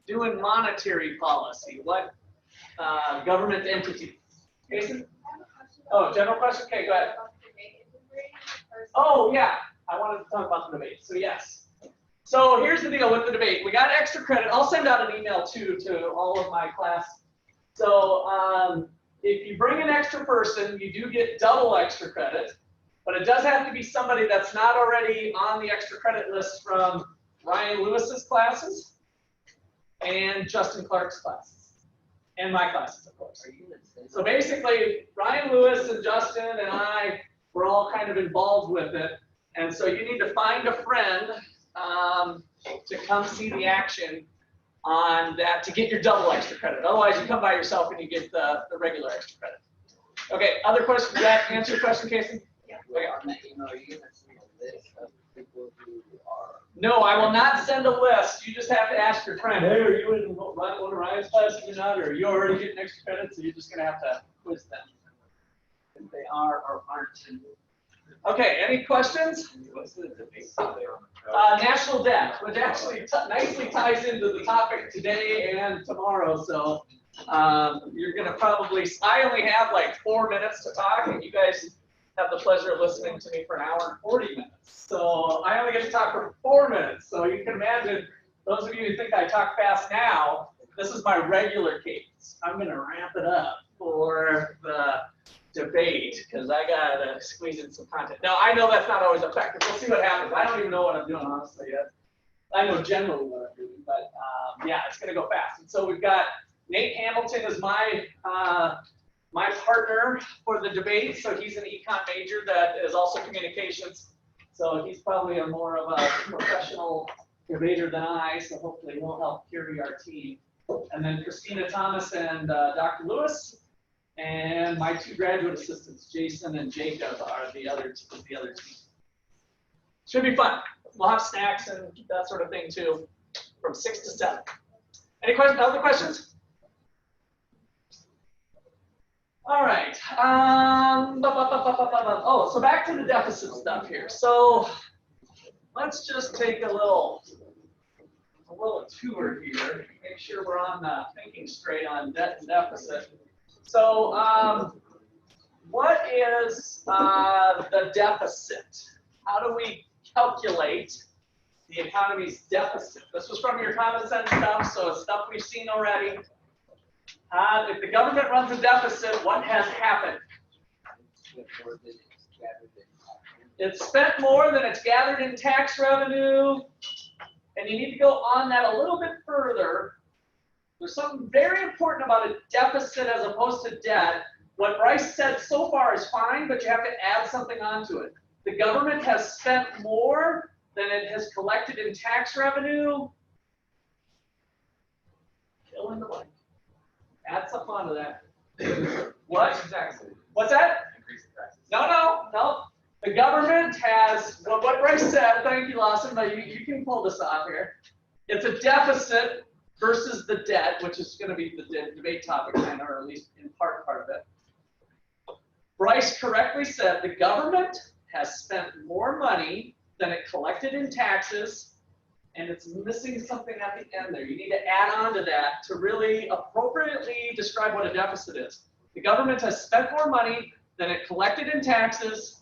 doing monetary policy? What government entity? Jason? Oh, general question? Okay, go ahead. Oh, yeah. I wanted to talk about the debate. So, yes. So, here's the deal with the debate. We got extra credit. I'll send out an email, too, to all of my class. So, if you bring an extra person, you do get double extra credit. But it does have to be somebody that's not already on the extra credit list from Ryan Lewis's classes and Justin Clark's classes. And my classes, of course. So basically, Ryan Lewis and Justin and I were all kind of involved with it. And so you need to find a friend to come see the action on that to get your double extra credit. Otherwise, you come by yourself and you get the regular extra credit. Okay, other questions? Does that answer your question, Casey? Okay. On that email, are you going to send a list of people who are? No, I will not send a list. You just have to ask your friend, hey, are you in one of Ryan's classes or not? Or are you already getting extra credit? So you're just going to have to quiz them if they are or aren't. Okay, any questions? National debt, which actually nicely ties into the topic today and tomorrow. So you're going to probably, I only have like 4 minutes to talk, and you guys have the pleasure of listening to me for an hour and 40 minutes. So I only get to talk for 4 minutes. So you can imagine, those of you who think I talk fast now, this is my regular cadence. I'm going to ramp it up for the debate because I got to squeeze in some content. Now, I know that's not always effective. We'll see what happens. I don't even know what I'm doing, honestly, yet. I know generally what I'm doing, but yeah, it's going to go fast. And so we've got Nate Hamilton is my partner for the debate. So he's an econ major that is also communications. So he's probably a more of a professional debater than I. So hopefully he'll help carry our team. And then Christina Thomas and Dr. Lewis. And my 2 graduate assistants, Jason and Jacob, are the other team. Should be fun. We'll have snacks and that sort of thing too, from 6 to 7. Any questions? Other questions? All right. Oh, so back to the deficit stuff here. So let's just take a little tour here. Make sure we're on thinking straight on debt and deficit. So what is the deficit? How do we calculate the economy's deficit? This was from your common sense stuff, so it's stuff we've seen already. If the government runs a deficit, what has happened? It's spent more than it's gathered in tax revenue. And you need to go on that a little bit further. There's something very important about a deficit as opposed to debt. What Bryce said so far is fine, but you have to add something onto it. The government has spent more than it has collected in tax revenue. Fill in the blank. Add something onto that. What? What's that? No. The government has, well, what Bryce said, thank you, Lawson, but you can pull this off here. It's a deficit versus the debt, which is going to be the debate topic, or at least in part of it. Bryce correctly said the government has spent more money than it collected in taxes, and it's missing something at the end there. You need to add on to that to really appropriately describe what a deficit is. The government has spent more money than it collected in taxes.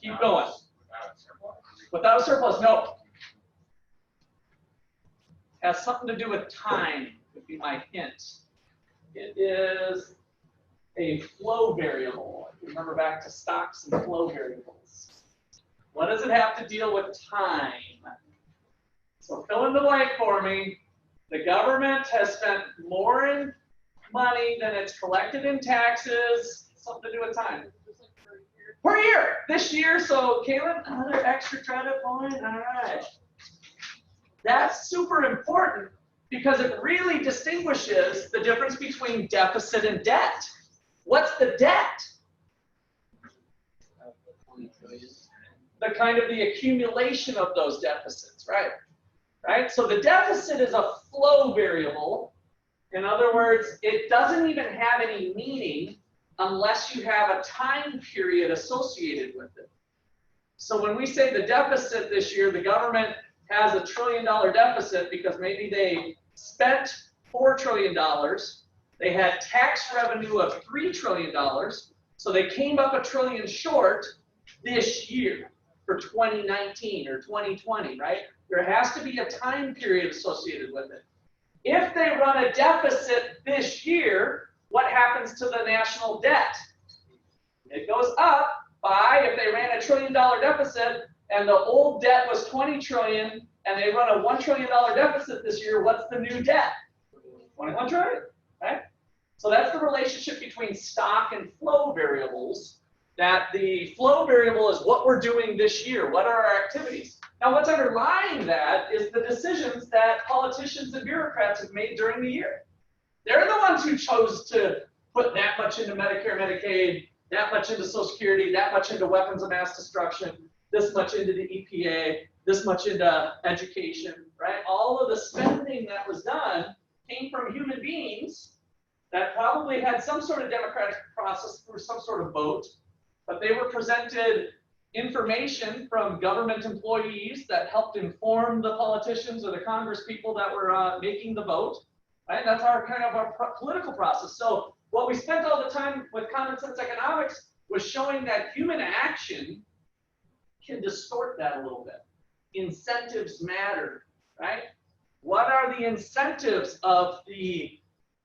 Keep going. Without a surplus, no. Has something to do with time, would be my hint. It is a flow variable. If you remember back to stocks and flow variables. What does it have to deal with time? So fill in the blank for me. The government has spent more in money than it's collected in taxes. Something to do with time. Per year. This year, so Caleb, another extra credit point. All right. That's super important because it really distinguishes the difference between deficit and debt. What's the debt? The kind of the accumulation of those deficits, right? Right? So the deficit is a flow variable. In other words, it doesn't even have any meaning unless you have a time period associated with it. So when we say the deficit this year, the government has $1 trillion deficit because maybe they spent $4 trillion. They had tax revenue of $3 trillion. So they came up $1 trillion short this year for 2019 or 2020, right? There has to be a time period associated with it. If they run a deficit this year, what happens to the national debt? It goes up by, if they ran $1 trillion deficit and the old debt was 20 trillion and they run a $1 trillion deficit this year, what's the new debt? 21 trillion, right? So that's the relationship between stock and flow variables, that the flow variable is what we're doing this year. What are our activities? Now, what's underlying that is the decisions that politicians and bureaucrats have made during the year. They're the ones who chose to put that much into Medicare, Medicaid, that much into Social Security, that much into weapons of mass destruction, this much into the EPA, this much into education, right? All of the spending that was done came from human beings that probably had some sort of democratic process through some sort of vote, but they were presented information from government employees that helped inform the politicians or the Congress people that were making the vote, right? That's our kind of our political process. So what we spent all the time with common sense economics was showing that human action can distort that a little bit. Incentives matter, right? What are the incentives of the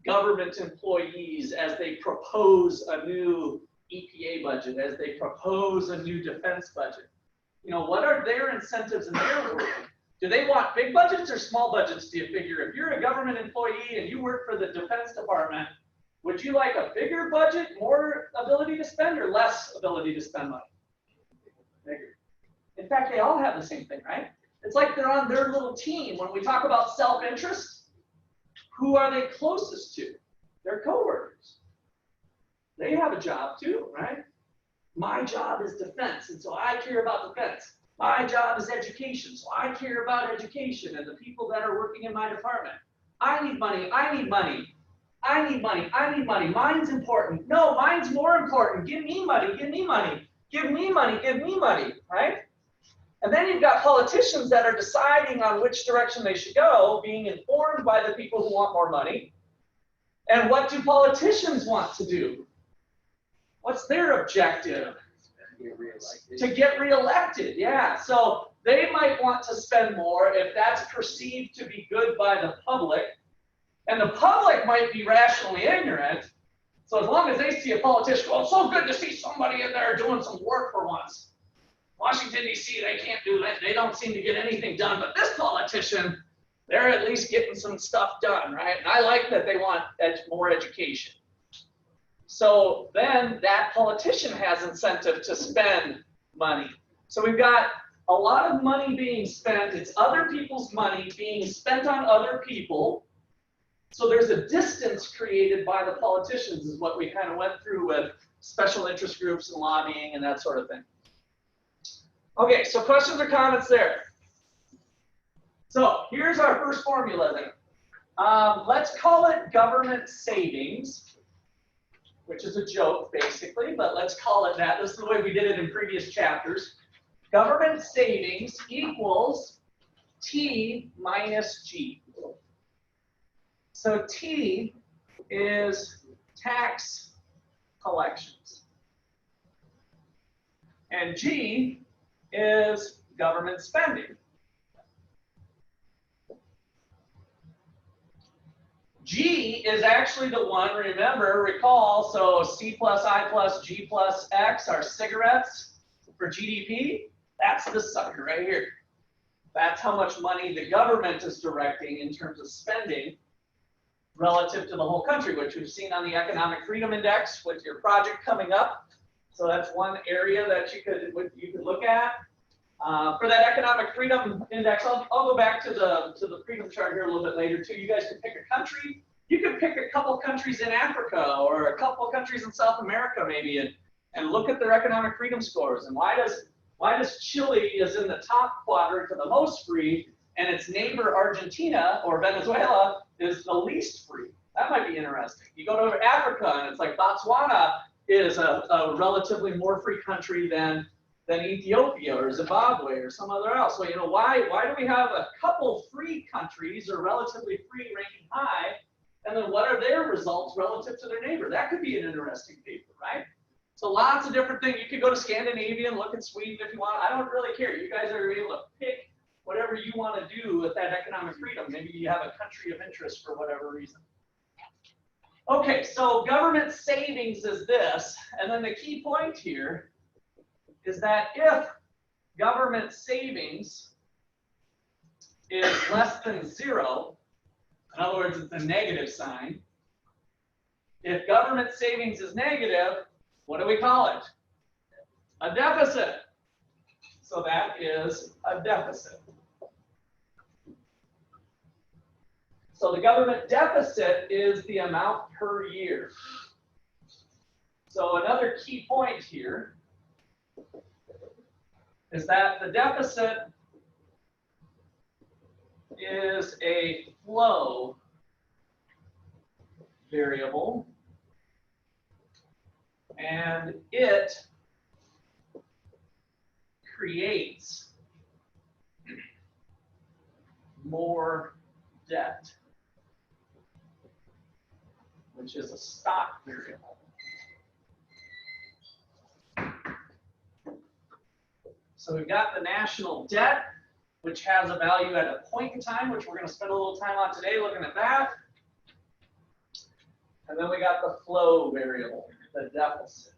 government employees as they propose a new EPA budget, as they propose a new defense budget? You know, what are their incentives in their work? Do they want big budgets or small budgets, do you figure? If you're a government employee and you work for the Defense Department, would you like a bigger budget, more ability to spend, or less ability to spend money? Bigger. In fact, they all have the same thing, right? It's like they're on their little team. When we talk about self-interest, who are they closest to? Their coworkers. They have a job too, right? My job is defense, and so I care about defense. My job is education, so I care about education and the people that are working in my department. I need money, I need money. I need money, I need money. Mine's important. No, mine's more important. Give me money, give me money. Give me money, give me money, right? And then you've got politicians that are deciding on which direction they should go, being informed by the people who want more money. And what do politicians want to do? What's their objective? To get reelected, yeah. So they might want to spend more if that's perceived to be good by the public. And the public might be rationally ignorant. So as long as they see a politician, well, it's so good to see somebody in there doing some work for once. Washington, D.C., they can't do that. They don't seem to get anything done. But this politician, they're at least getting some stuff done, right? And I like that they want more education. So then that politician has incentive to spend money. So we've got a lot of money being spent. It's other people's money being spent on other people. So there's a distance created by the politicians is what we kind of went through with special interest groups and lobbying and that sort of thing. Okay, so questions or comments there? So here's our first formula then. Let's call it government savings, which is a joke basically, but let's call it that. This is the way we did it in previous chapters. Government savings equals T minus G. So T is tax collections. And G is government spending. G is actually the one, remember, recall, so C plus I plus G plus X are cigarettes for GDP. That's this sucker right here. That's how much money the government is directing in terms of spending relative to the whole country, which we've seen on the Economic Freedom Index with your project coming up. So that's one area that you could look at. For that Economic Freedom Index, I'll go back to the freedom chart here a little bit later too. You guys can pick a country. You can pick a couple countries in Africa or a couple countries in South America maybe and look at their economic freedom scores. And why does Chile is in the top quadrant for the most free and its neighbor Argentina or Venezuela is the least free? That might be interesting. You go to Africa and it's like Botswana is a relatively more free country than than Ethiopia or Zimbabwe or some other else. So, you know, why do we have a couple free countries or relatively free ranking high, and then what are their results relative to their neighbor? That could be an interesting paper, right? So lots of different things. You could go to Scandinavia and look at Sweden if you want. I don't really care. You guys are able to pick whatever you want to do with that economic freedom. Maybe you have a country of interest for whatever reason. Okay, so government savings is this, and then the key point here is that if government savings is less than 0, in other words, it's a negative sign. If government savings is negative, what do we call it? A deficit. So that is a deficit. So the government deficit is the amount per year. So another key point here is that the deficit is a flow variable, and it creates more debt, which is a stock variable. So we've got the national debt, which has a value at a point in time, which we're going to spend a little time on today looking at that. And then we got the flow variable, the deficit.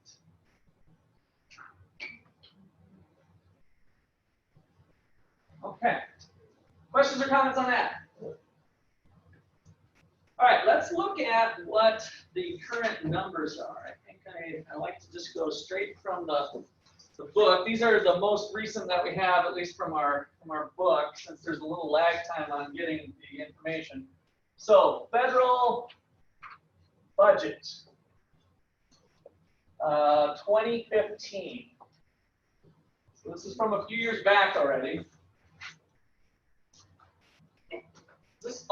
Okay. Questions or comments on that? All right, let's look at what the current numbers are. I think I like to just go straight from the book. These are the most recent that we have, at least from our book, since there's a little lag time on getting the information. So federal budget, 2015. So this is from a few years back already. This is,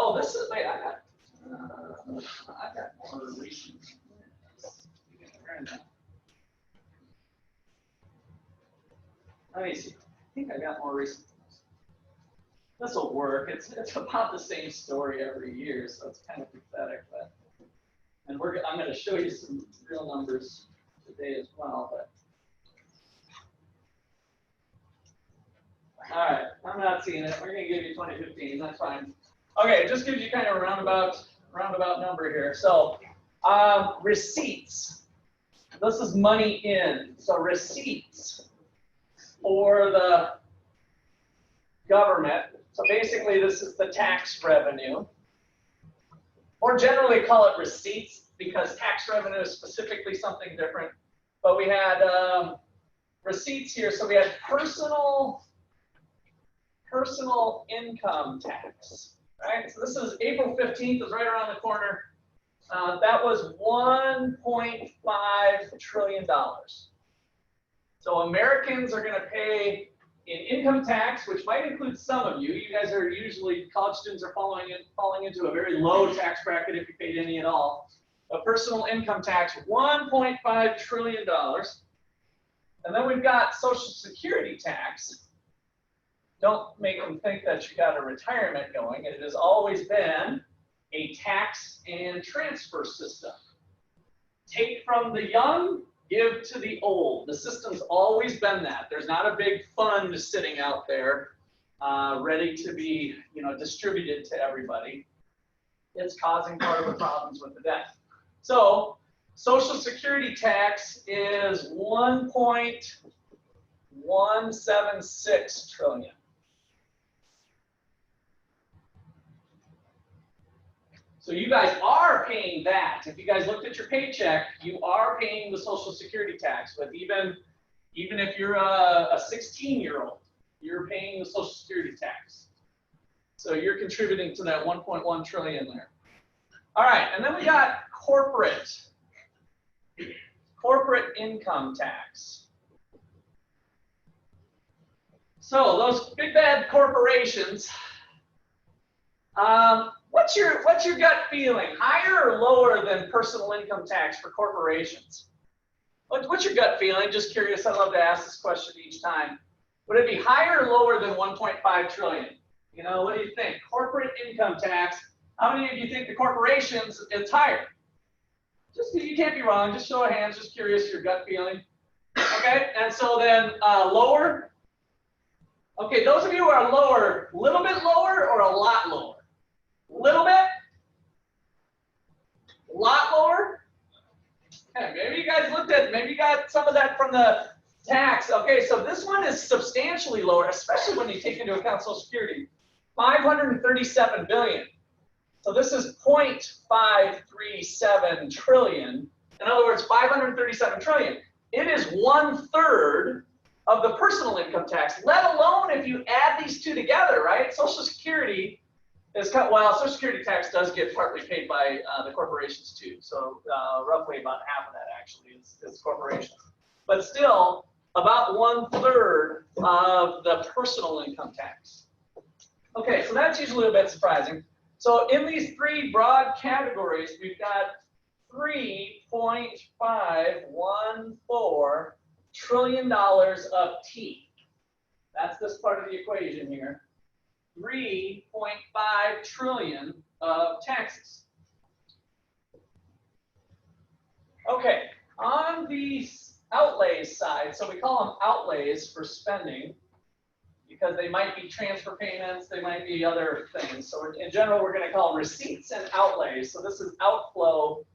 wait, I got more recent. Let me see. I think I got more recent. This will work. It's about the same story every year, so it's kind of pathetic. But and I'm going to show you some real numbers today as well. But all right, I'm not seeing it. We're going to give you 2015. That's fine. Okay, it just gives you kind of a roundabout number here. So receipts. This is money in. So receipts for the government. So basically, this is the tax revenue. Or generally call it receipts because tax revenue is specifically something different. But we had receipts here. So we had personal income tax. Right? So this is April 15th, is right around the corner. That was $1.5 trillion. So Americans are going to pay in income tax, which might include some of you. You guys are usually, college students are falling into a very low tax bracket if you paid any at all. A personal income tax, $1.5 trillion. And then we've got Social Security tax. Don't make them think that you got a retirement going. It has always been a tax and transfer system. Take from the young, give to the old. The system's always been that. There's not a big fund sitting out there ready to be, distributed to everybody. It's causing part of the problems with the debt. So Social Security tax is $1.176 trillion. So you guys are paying that. If you guys looked at your paycheck, you are paying the Social Security tax. But even if you're a 16-year-old, you're paying the Social Security tax. So you're contributing to that 1.1 trillion there. All right, and then we got corporate income tax. So those big bad corporations. What's your gut feeling? Higher or lower than personal income tax for corporations? What's your gut feeling? Just curious. I'd love to ask this question each time. Would it be higher or lower than 1.5 trillion? You know, what do you think? Corporate income tax. How many of you think the corporations it's higher? Just you can't be wrong. Just show of hands. Just curious your gut feeling. Okay. And so then lower. Okay, those of you who are lower, a little bit lower or a lot lower? A little bit? A lot lower? Okay, maybe you guys looked at, maybe you got some of that from the tax. Okay, so this one is substantially lower, especially when you take into account Social Security. 537 billion. So this is 0.537 trillion. In other words, 537 trillion. It is 1/3 of the personal income tax, let alone if you add these two together, right? Social Security is cut, well, Social Security tax does get partly paid by the corporations too. So roughly about half of that actually is corporations. But still, about 1/3 of the personal income tax. Okay, so that's usually a bit surprising. So in these three broad categories, we've got $3.514 trillion of T. That's this part of the equation here. 3.5 trillion of taxes. Okay, on the outlays side, so we call them outlays for spending because they might be transfer payments, they might be other things. So in general, we're going to call them receipts and outlays. So this is outflow.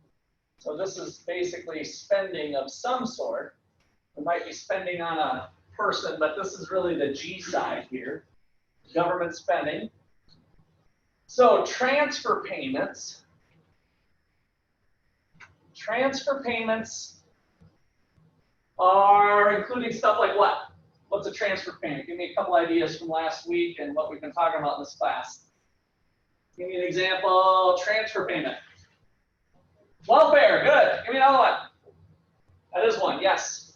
So this is basically spending of some sort. We might be spending on a person, but this is really the G side here, government spending. So transfer payments. Transfer payments are including stuff like what? What's a transfer payment? Give me a couple ideas from last week and what we've been talking about in this class. Give me an example, transfer payment. Welfare, good. Give me another one. That is one, yes.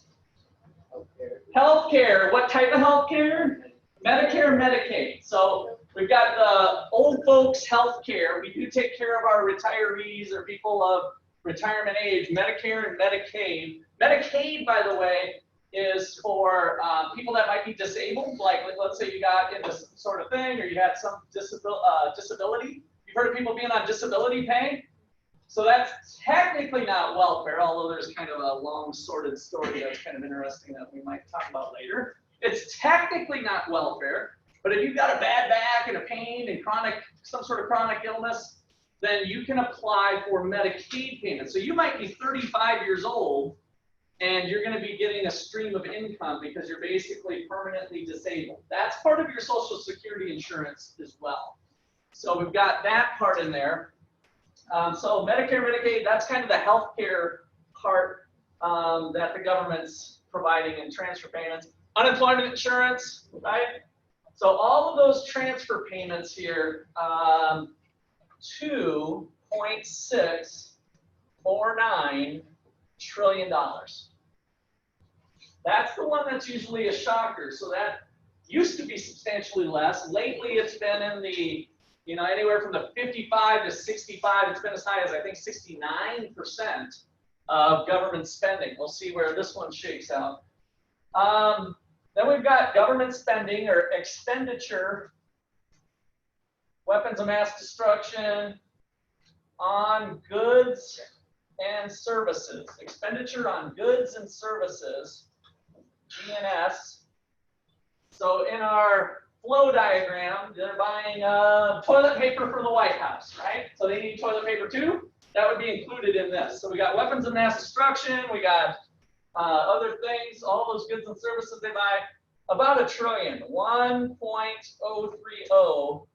Healthcare, what type of healthcare? Medicare, Medicaid. So we've got the old folks healthcare. We do take care of our retirees or people of retirement age, Medicare and Medicaid. Medicaid, by the way, is for people that might be disabled, like let's say you got into some sort of thing or you had some disability. You've heard of people being on disability pay? So that's technically not welfare, although there's kind of a long sordid story that's kind of interesting that we might talk about later. It's technically not welfare, but if you've got a bad back and a pain and some sort of chronic illness, then you can apply for Medicaid payments. So you might be 35 years old and you're going to be getting a stream of income because you're basically permanently disabled. That's part of your Social Security insurance as well. So we've got that part in there. So Medicare, Medicaid, that's kind of the healthcare part that the government's providing in transfer payments. Unemployment insurance, right? So all of those transfer payments here, $2.649 trillion. That's the one that's usually a shocker. So that used to be substantially less. Lately, it's been in the anywhere from the 55 to 65, it's been as high as I think 69% of government spending. We'll see where this one shakes out. Then we've got government spending or expenditure, weapons of mass destruction on goods and services. Expenditure on goods and services, G&S. So in our flow diagram, they're buying toilet paper for the White House, right? So they need toilet paper too. That would be included in this. So we got weapons of mass destruction, we got other things, all those goods and services they buy, about $1 trillion, $1.030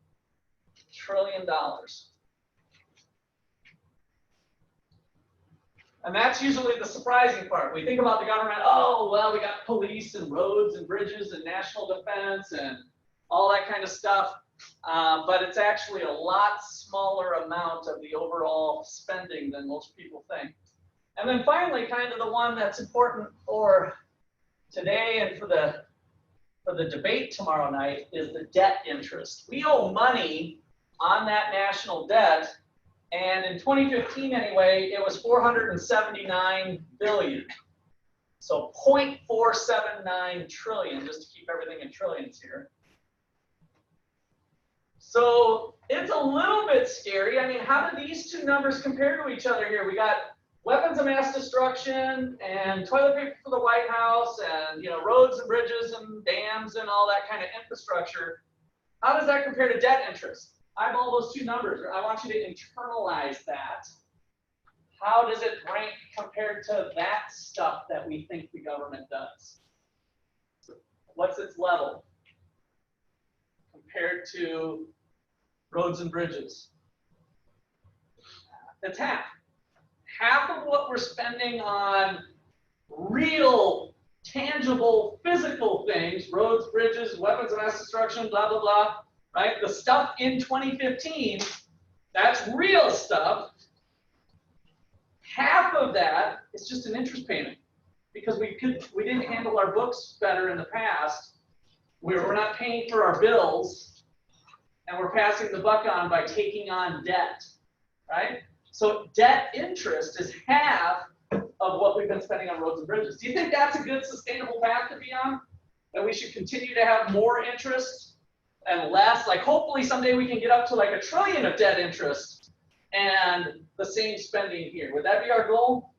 trillion. And that's usually the surprising part. We think about the government, oh, well, we got police and roads and bridges and national defense and all that kind of stuff. But it's actually a lot smaller amount of the overall spending than most people think. And then finally, kind of the one that's important for today and for the debate tomorrow night is the debt interest. We owe money on that national debt, and in 2015 anyway, it was $479 billion. So 0.479 trillion, just to keep everything in trillions here. So it's a little bit scary. I mean, how do these two numbers compare to each other here? We got weapons of mass destruction and toilet paper for the White House and, you know, roads and bridges and dams and all that kind of infrastructure. How does that compare to debt interest? Eyeball those two numbers. I want you to internalize that. How does it rank compared to that stuff that we think the government does? What's its level compared to roads and bridges? It's half. Half of what we're spending on real, tangible, physical things, roads, bridges, weapons of mass destruction, blah, blah, blah, right? The stuff in 2015, that's real stuff. Half of that is just an interest payment because we didn't handle our books better in the past. We're not paying for our bills, and we're passing the buck on by taking on debt, right? So debt interest is half of what we've been spending on roads and bridges. Do you think that's a good sustainable path to be on? That we should continue to have more interest and less? Like hopefully someday we can get up to like $1 trillion of debt interest and the same spending here. Would that be our goal?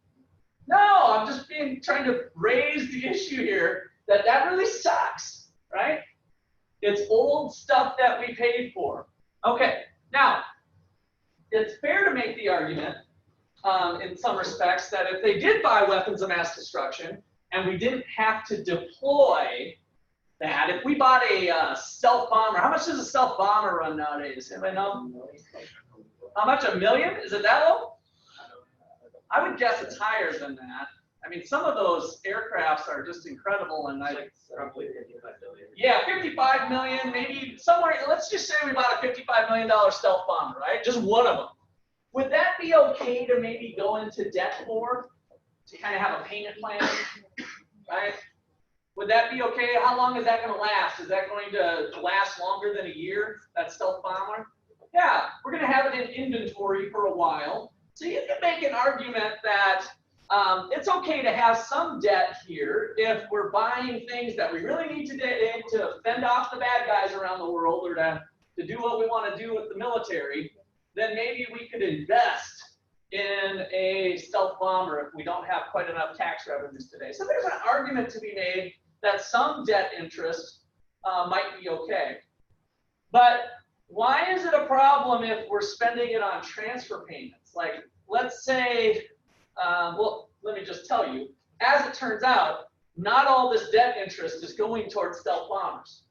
No, I'm just trying to raise the issue here that really sucks, right? It's old stuff that we paid for. Okay, now, it's fair to make the argument, in some respects, that if they did buy weapons of mass destruction and we didn't have to deploy that, if we bought a stealth bomber, how much does a stealth bomber run nowadays? Anybody know? How much? $1 million? Is it that low? I would guess it's higher than that. I mean, some of those aircrafts are just incredible, and Roughly 55 billion. yeah, 55 million, maybe somewhere. Let's just say we bought a $55 million stealth bomber, right? Just one of them. Would that be okay to maybe go into debt for, to kind of have a payment plan, right? Would that be okay? How long is that going to last? Is that going to last longer than a year, that stealth bomber? Yeah, we're going to have it in inventory for a while. So you can make an argument that it's okay to have some debt here if we're buying things that we really need today to fend off the bad guys around the world or to do what we want to do with the military. Then maybe we could invest in a stealth bomber if we don't have quite enough tax revenues today. So there's an argument to be made that some debt interest might be okay. But why is it a problem if we're spending it on transfer payments? Like, let's say, well, let me just tell you, as it turns out, not all this debt interest is going towards stealth bombers.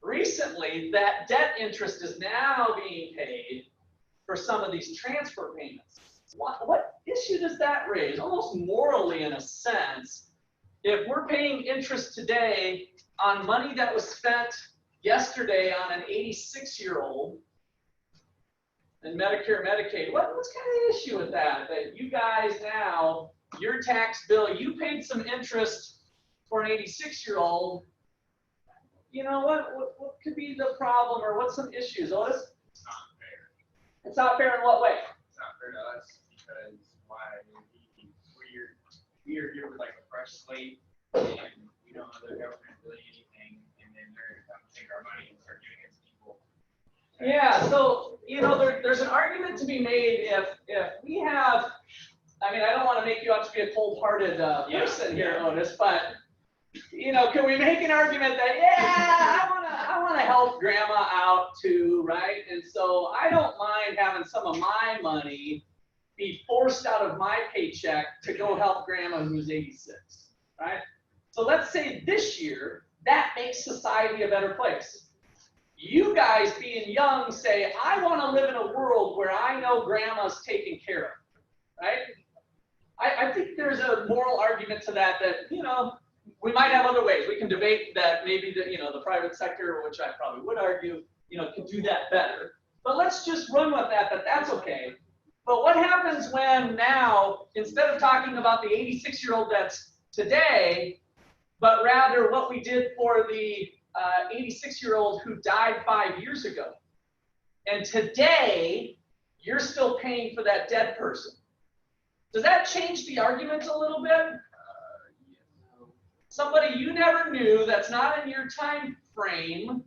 Recently, that debt interest is now being paid for some of these transfer payments. What issue does that raise? Almost morally, in a sense, if we're paying interest today on money that was spent yesterday on an 86-year-old in Medicare, Medicaid, what's kind of the issue with that? That you guys now, your tax bill, you paid some interest for an 86-year-old. You know, what could be the problem, or what's some issues, Otis? It's not fair. It's not fair in what way? It's not fair to us because we're here with like a fresh slate and we don't know the government really anything, and then they're going to take our money and start giving it to people. Yeah, so, you know, there's an argument to be made if we have, I mean, I don't want to make you out to be a cold-hearted person here, Otis, but, you know, can we make an argument that, yeah, I want to help grandma out too, right? And so I don't mind having some of my money be forced out of my paycheck to go help grandma who's 86, right? So let's say this year, that makes society a better place. You guys being young say, I want to live in a world where I know grandma's taken care of, right? I think there's a moral argument to that, you know, we might have other ways. We can debate that maybe the private sector, which I probably would argue, you know, could do that better. But let's just run with that that's okay. But what happens when now, instead of talking about the 86-year-old that's today, but rather what we did for the 86-year-old who died 5 years ago. And today, you're still paying for that dead person. Does that change the argument a little bit? somebody you never knew that's not in your time frame.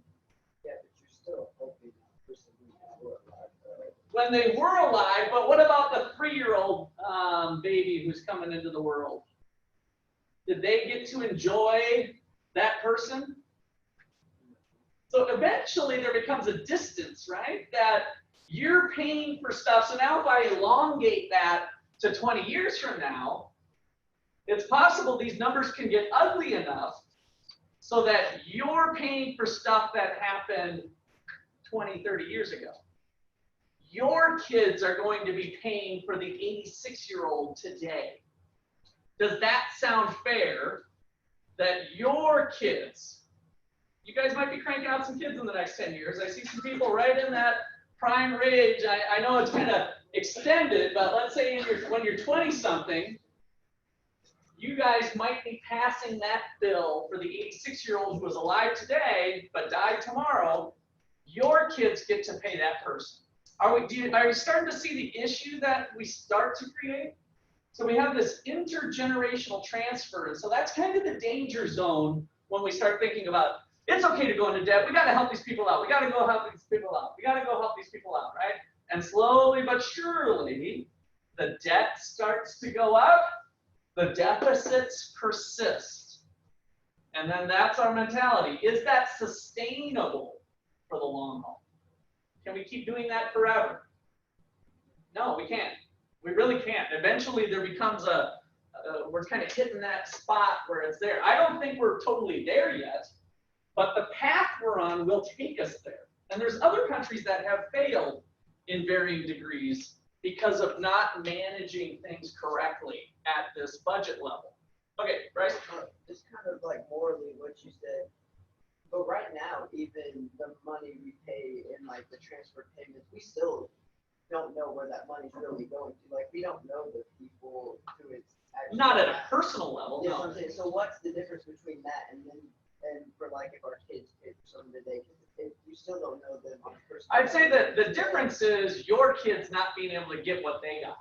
Yeah, but you're still hoping the person who was alive, right? When they were alive, but what about the 3-year-old baby who's coming into the world? Did they get to enjoy that person? So eventually there becomes a distance, right? That you're paying for stuff. So now if I elongate that to 20 years from now, it's possible these numbers can get ugly enough so that you're paying for stuff that happened 20, 30 years ago. Your kids are going to be paying for the 86-year-old today. Does that sound fair that your kids, you guys might be cranking out some kids in the next 10 years. I see some people right in that prime range. I know it's kind of extended, but let's say when you're 20-something, you guys might be passing that bill for the 86-year-old who was alive today but died tomorrow. Your kids get to pay that person. Are we starting to see the issue that we start to create? So we have this intergenerational transfer, and so that's kind of the danger zone when we start thinking about, it's okay to go into debt, we got to help these people out, we got to go help these people out, we got to go help these people out, right? And slowly but surely, the debt starts to go up, the deficits persist. And then that's our mentality. Is that sustainable for the long haul? Can we keep doing that forever? No, we can't. We really can't. Eventually there becomes we're kind of hitting that spot where it's there. I don't think we're totally there yet, but the path we're on will take us there. And there's other countries that have failed in varying degrees because of not managing things correctly at this budget level. Okay, Bryce? It's kind of like morally what you said. But right now, even the money we pay in like the transfer payments, we still don't know where that money's really going to. Like, we don't know the people who it's actually. Not at a personal level, Yeah, no. I'm saying. So what's the difference between that and for like if our kids pay for something today? Because you still don't know them on a personal I'd say level. that the difference is your kids not being able to get what they got.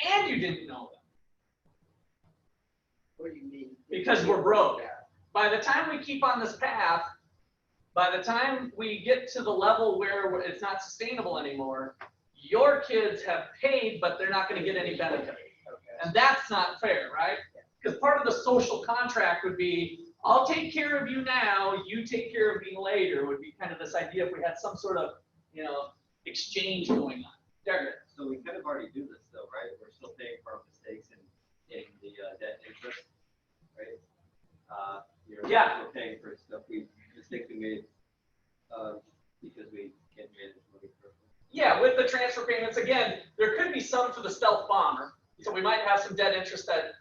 And you didn't know them. What do you mean? Because we're broke. By the time we keep on this path, by the time we get to the level where it's not sustainable anymore, your kids have paid, but they're not going to get any benefit. Okay. And that's not fair, right? Because part of the social contract would be, I'll take care of you now, you take care of me later, would be kind of this idea if we had some sort of, exchange going on. Derek. So we kind of already do this though, right? We're still paying for our mistakes and getting the debt interest, right? Yeah. We're paying for mistakes we made because we can't manage money correctly. Yeah, with the transfer payments, again, there could be some for the stealth bomber. So we might have some debt interest that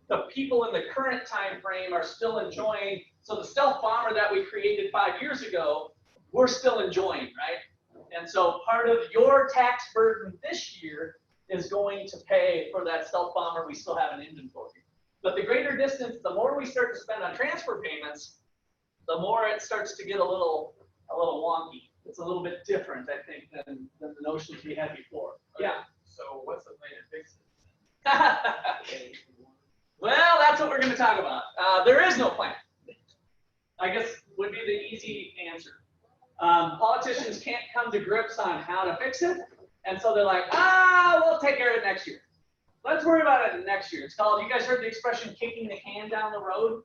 the people in the current time frame are still enjoying. So the stealth bomber that we created 5 years ago, we're still enjoying, right? And so part of your tax burden this year is going to pay for that stealth bomber we still have in inventory. But the greater distance, the more we start to spend on transfer payments, the more it starts to get a little wonky. It's a little bit different, I think, than the notions we had before. Yeah. So what's the plan to fix it? Well, that's what we're going to talk about. There is no plan. I guess would be the easy answer. Politicians can't come to grips on how to fix it, and so they're like, we'll take care of it next year. Let's worry about it next year. It's called, you guys heard the expression kicking the can down the road?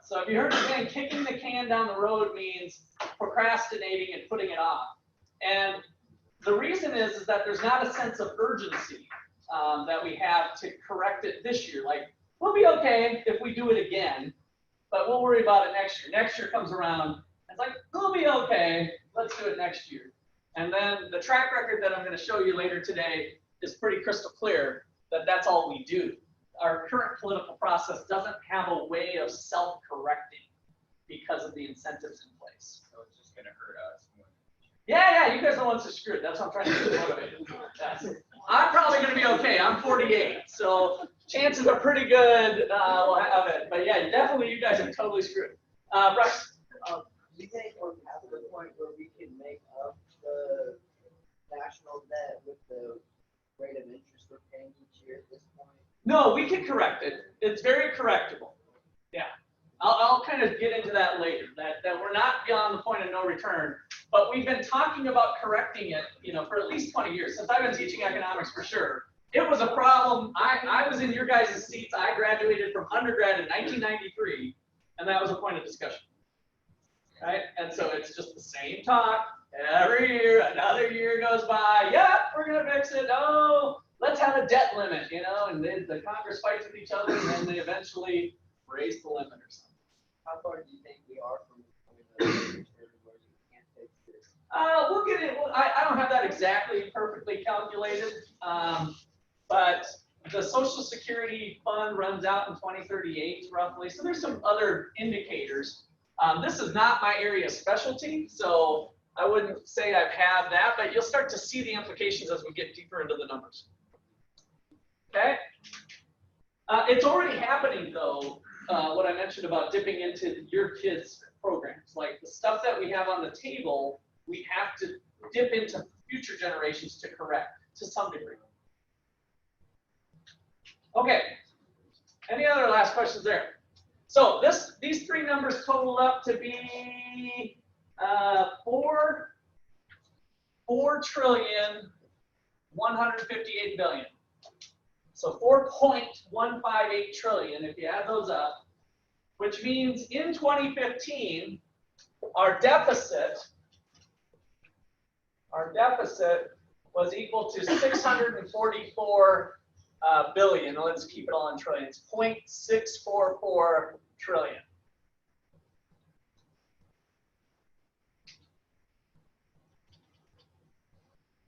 So if you heard the thing, kicking the can down the road means procrastinating and putting it off. And the reason is that there's not a sense of urgency that we have to correct it this year. Like, we'll be okay if we do it again, but we'll worry about it next year. Next year comes around, it's like, we'll be okay, let's do it next year. And then the track record that I'm going to show you later today is pretty crystal clear that that's all we do. Our current political process doesn't have a way of self-correcting because of the incentives in place. So it's just going to hurt us. Yeah, you guys are the ones who screwed. That's what I'm trying to get motivated. Yes. I'm probably going to be okay. I'm 48, so chances are pretty good we'll have it. But yeah, definitely you guys are totally screwed. Bryce. Do you think we're at the point where we can make up the national debt with the rate of interest we're paying each year at this point? No, we can correct it. It's very correctable. Yeah. I'll kind of get into that later, that we're not beyond the point of no return, but we've been talking about correcting it, for at least 20 years, since I've been teaching economics for sure. It was a problem. I was in your guys' seats. I graduated from undergrad in 1993, and that was a point of discussion, right? And so it's just the same talk every year. Another year goes by. Yep, we're going to fix it. Oh, let's have a debt limit, and then the Congress fights with each other, and then they eventually raise the limit or something. How far do you think we are from becoming a return where you can't fix this? We'll get it. I don't have that exactly perfectly calculated, but the Social Security fund runs out in 2038 roughly. So there's some other indicators. This is not my area of specialty, so I wouldn't say I've had that, but you'll start to see the implications as we get deeper into the numbers. Okay? It's already happening though, what I mentioned about dipping into your kids' programs. Like the stuff that we have on the table, we have to dip into future generations to correct to some degree. Okay, any other last questions there? So these three numbers total up to be $4,158 billion. So 4.158 trillion if you add those up, which means in 2015 our deficit was equal to 644 billion. Let's keep it all in trillions. 0.644 trillion.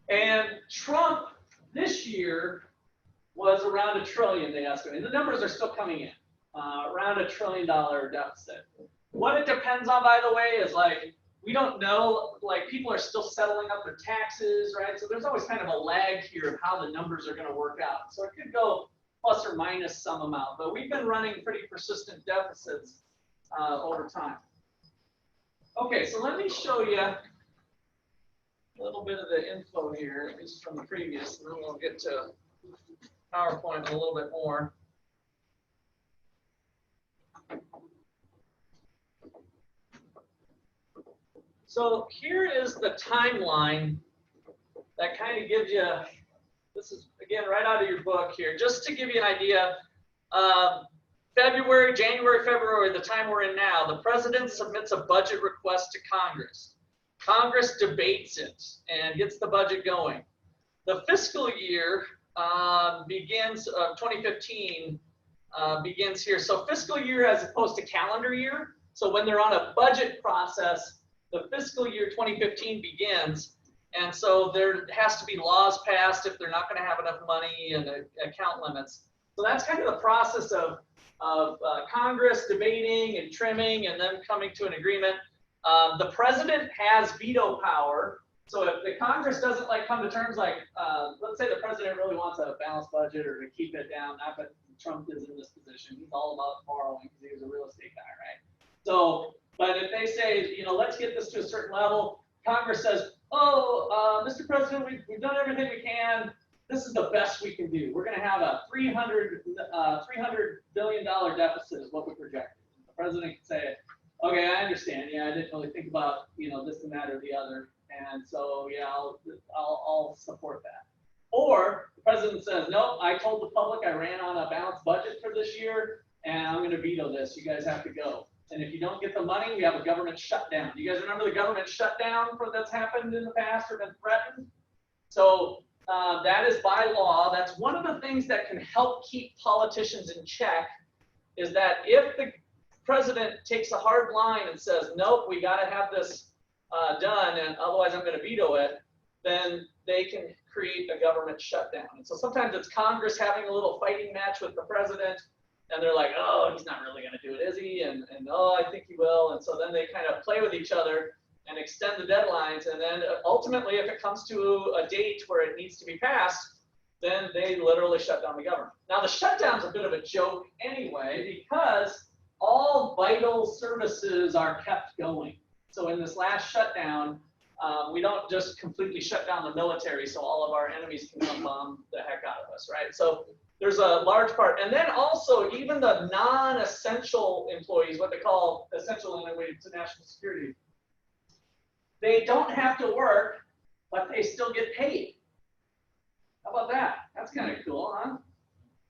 And Trump this year was around $1 trillion, they estimated. The numbers are still coming in, around $1 trillion deficit. What it depends on, by the way, is like, we don't know, like people are still settling up their taxes, right? So there's always kind of a lag here of how the numbers are going to work out. So it could go plus or minus some amount, but we've been running pretty persistent deficits over time. Okay, so let me show you a little bit of the info here, at least from the previous, and then we'll get to PowerPoint a little bit more. So here is the timeline that kind of gives you, this is again right out of your book here, just to give you an idea. January, February, the time we're in now, the president submits a budget request to Congress. Congress debates it and gets the budget going. The fiscal year begins, 2015 begins here. So fiscal year as opposed to calendar year. So when they're on a budget process, the fiscal year 2015 begins, and so there has to be laws passed if they're not going to have enough money and account limits. So that's kind of the process of Congress debating and trimming and then coming to an agreement. The president has veto power. So if the Congress doesn't come to terms, let's say the president really wants a balanced budget or to keep it down, not that Trump is in this position. He's all about borrowing because he was a real estate guy, right? So, but if they say, let's get this to a certain level, Congress says, Mr. President, we've done everything we can. This is the best we can do. We're going to have a $300 billion deficit is what we projected. The president can say, okay, I understand. Yeah, I didn't really think about, this and that or the other. And so, yeah, I'll support that. Or the president says, nope, I told the public I ran on a balanced budget for this year, and I'm going to veto this. You guys have to go. And if you don't get the money, we have a government shutdown. Do you guys remember the government shutdown that's happened in the past or been threatened? So that is by law. That's one of the things that can help keep politicians in check, is that if the president takes a hard line and says, nope, we got to have this done, and otherwise I'm going to veto it, then they can create a government shutdown. And so sometimes it's Congress having a little fighting match with the president, and they're like, oh, he's not really going to do it, is he? And oh, I think he will. And so then they kind of play with each other and extend the deadlines. And then ultimately, if it comes to a date where it needs to be passed, then they literally shut down the government. Now, the shutdown's a bit of a joke anyway, because all vital services are kept going. So in this last shutdown, We don't just completely shut down the military so all of our enemies can come bomb the heck out of us, right? So there's a large part. And then also even the non-essential employees, what they call essential in a way to national security, they don't have to work, but they still get paid. How about that? That's kind of cool, huh?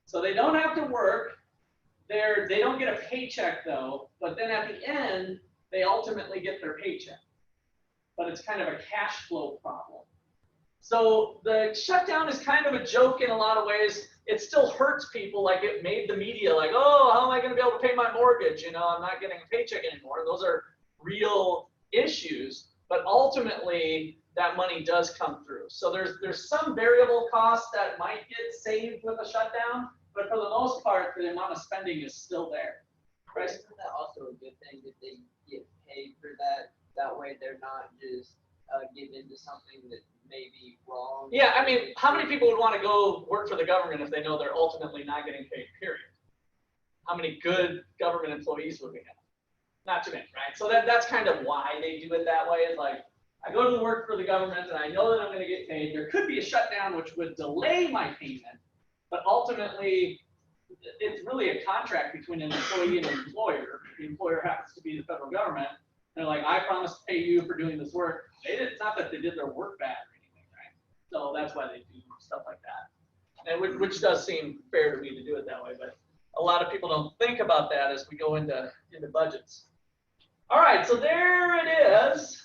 So they don't have to work. They don't get a paycheck though, but then at the end, they ultimately get their paycheck. But it's kind of a cash flow problem. So the shutdown is kind of a joke in a lot of ways. It still hurts people, like it made the media like, oh, how am I going to be able to pay my mortgage? You know, I'm not getting a paycheck anymore. Those are real issues, but ultimately that money does come through. So there's some variable costs that might get saved with a shutdown, but for the most part, the amount of spending is still there. Right? Isn't that also a good thing that they get paid for that? That way they're not just given to something that may be wrong. Yeah, I mean, how many people would want to go work for the government if they know they're ultimately not getting paid, period? How many good government employees would we have? Not too many, right? So that's kind of why they do it that way. It's like, I go to work for the government and I know that I'm going to get paid. There could be a shutdown which would delay my payment, but ultimately, it's really a contract between an employee and an employer. The employer happens to be the federal government. They're like, I promise to pay you for doing this work. It's not that they did their work bad or anything, right? So that's why they do stuff like that. And which does seem fair to me to do it that way, but a lot of people don't think about that as we go into budgets. All right, so there it is.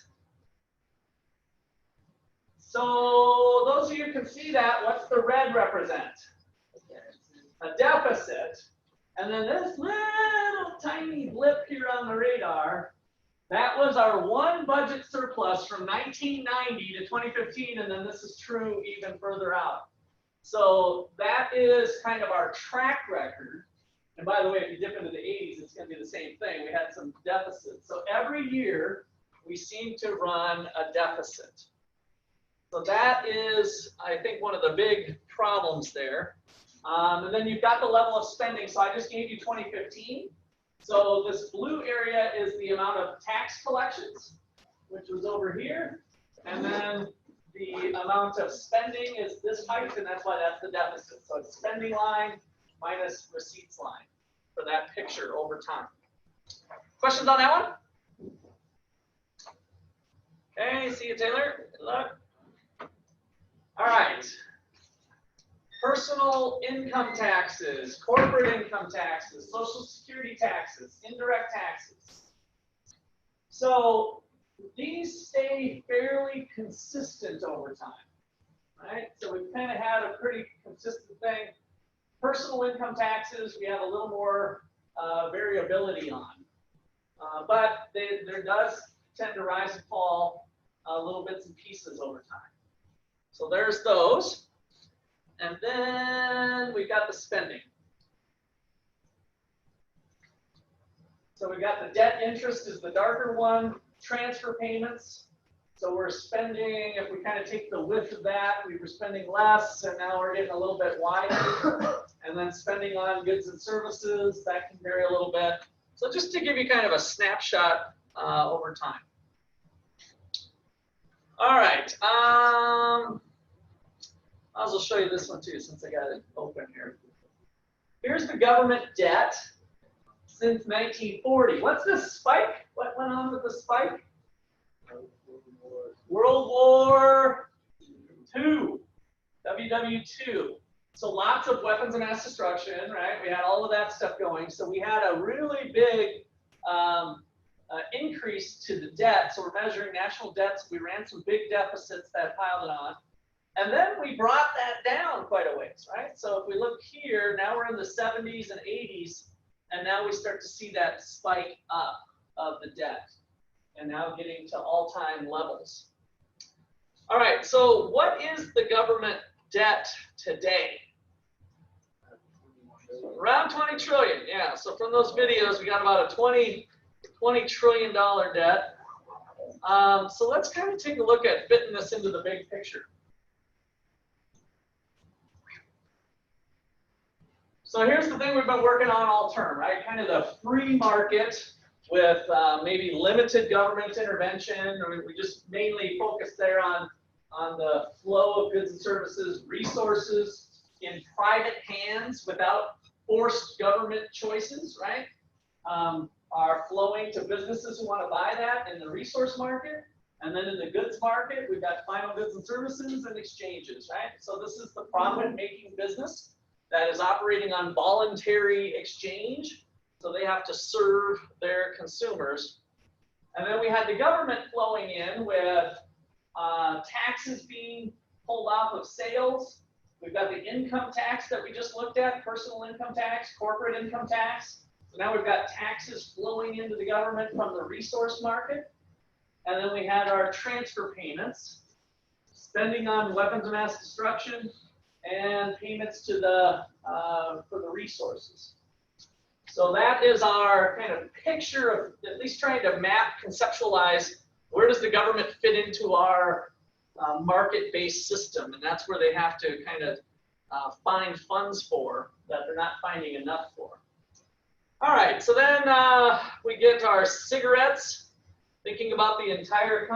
So those of you who can see that, what's the red represent? A deficit. And then this little tiny blip here on the radar, that was our one budget surplus from 1990 to 2015, and then this is true even further out. So that is kind of our track record. And by the way, if you dip into the 80s, it's going to be the same thing. We had some deficits. So every year, we seem to run a deficit. So that is, I think, one of the big problems there. And then you've got the level of spending. So I just gave you 2015. So this blue area is the amount of tax collections, which was over here. And then the amount of spending is this height, and that's why that's the deficit. So it's spending line minus receipts line for that picture over time. Questions on that one? Okay, see you, Taylor. Good luck. All right. Personal income taxes, corporate income taxes, social security taxes, indirect taxes. So these stay fairly consistent over time, right? So we've kind of had a pretty consistent thing. Personal income taxes, we have a little more variability on, but there does tend to rise and fall little bits and pieces over time. So there's those. And then we got the spending. So we got the debt interest is the darker one, transfer payments. So we're spending, if we kind of take the width of that, we were spending less, and now we're getting a little bit wider. And then spending on goods and services, that can vary a little bit. So just to give you kind of a snapshot over time. All right. I'll show you this one too, since I got it open here. Here's the government debt since 1940. What's this spike? What went on with the spike? World War II, WW2. So lots of weapons of mass destruction, right? We had all of that stuff going. So we had a really big increase to the debt. So we're measuring national debts. We ran some big deficits that piled it on. And then we brought that down quite a ways, right? So if we look here, now we're in the 70s and 80s, and now we start to see that spike up of the debt, and now getting to all-time levels. All right, so what is the government debt today? Around 20 trillion, yeah. So from those videos, we got about a $20 trillion debt. So let's kind of take a look at fitting this into the big picture. So here's the thing we've been working on all term, right? Kind of the free market with maybe limited government intervention, or we just mainly focus there on the flow of goods and services, resources in private hands without forced government choices, right? Are flowing to businesses who want to buy that in the resource market. And then in the goods market, we've got final goods and services and exchanges, right? So this is the profit-making business that is operating on voluntary exchange. So they have to serve their consumers. And then we had the government flowing in with taxes being pulled off of sales. We've got the income tax that we just looked at, personal income tax, corporate income tax. So now we've got taxes flowing into the government from the resource market. And then we had our transfer payments, spending on weapons of mass destruction, and payments to the for the resources. So that is our kind of picture of at least trying to map, conceptualize where does the government fit into our market-based system, and that's where they have to kind of find funds for that they're not finding enough for. All right, so then we get our cigarettes. Thinking about the entire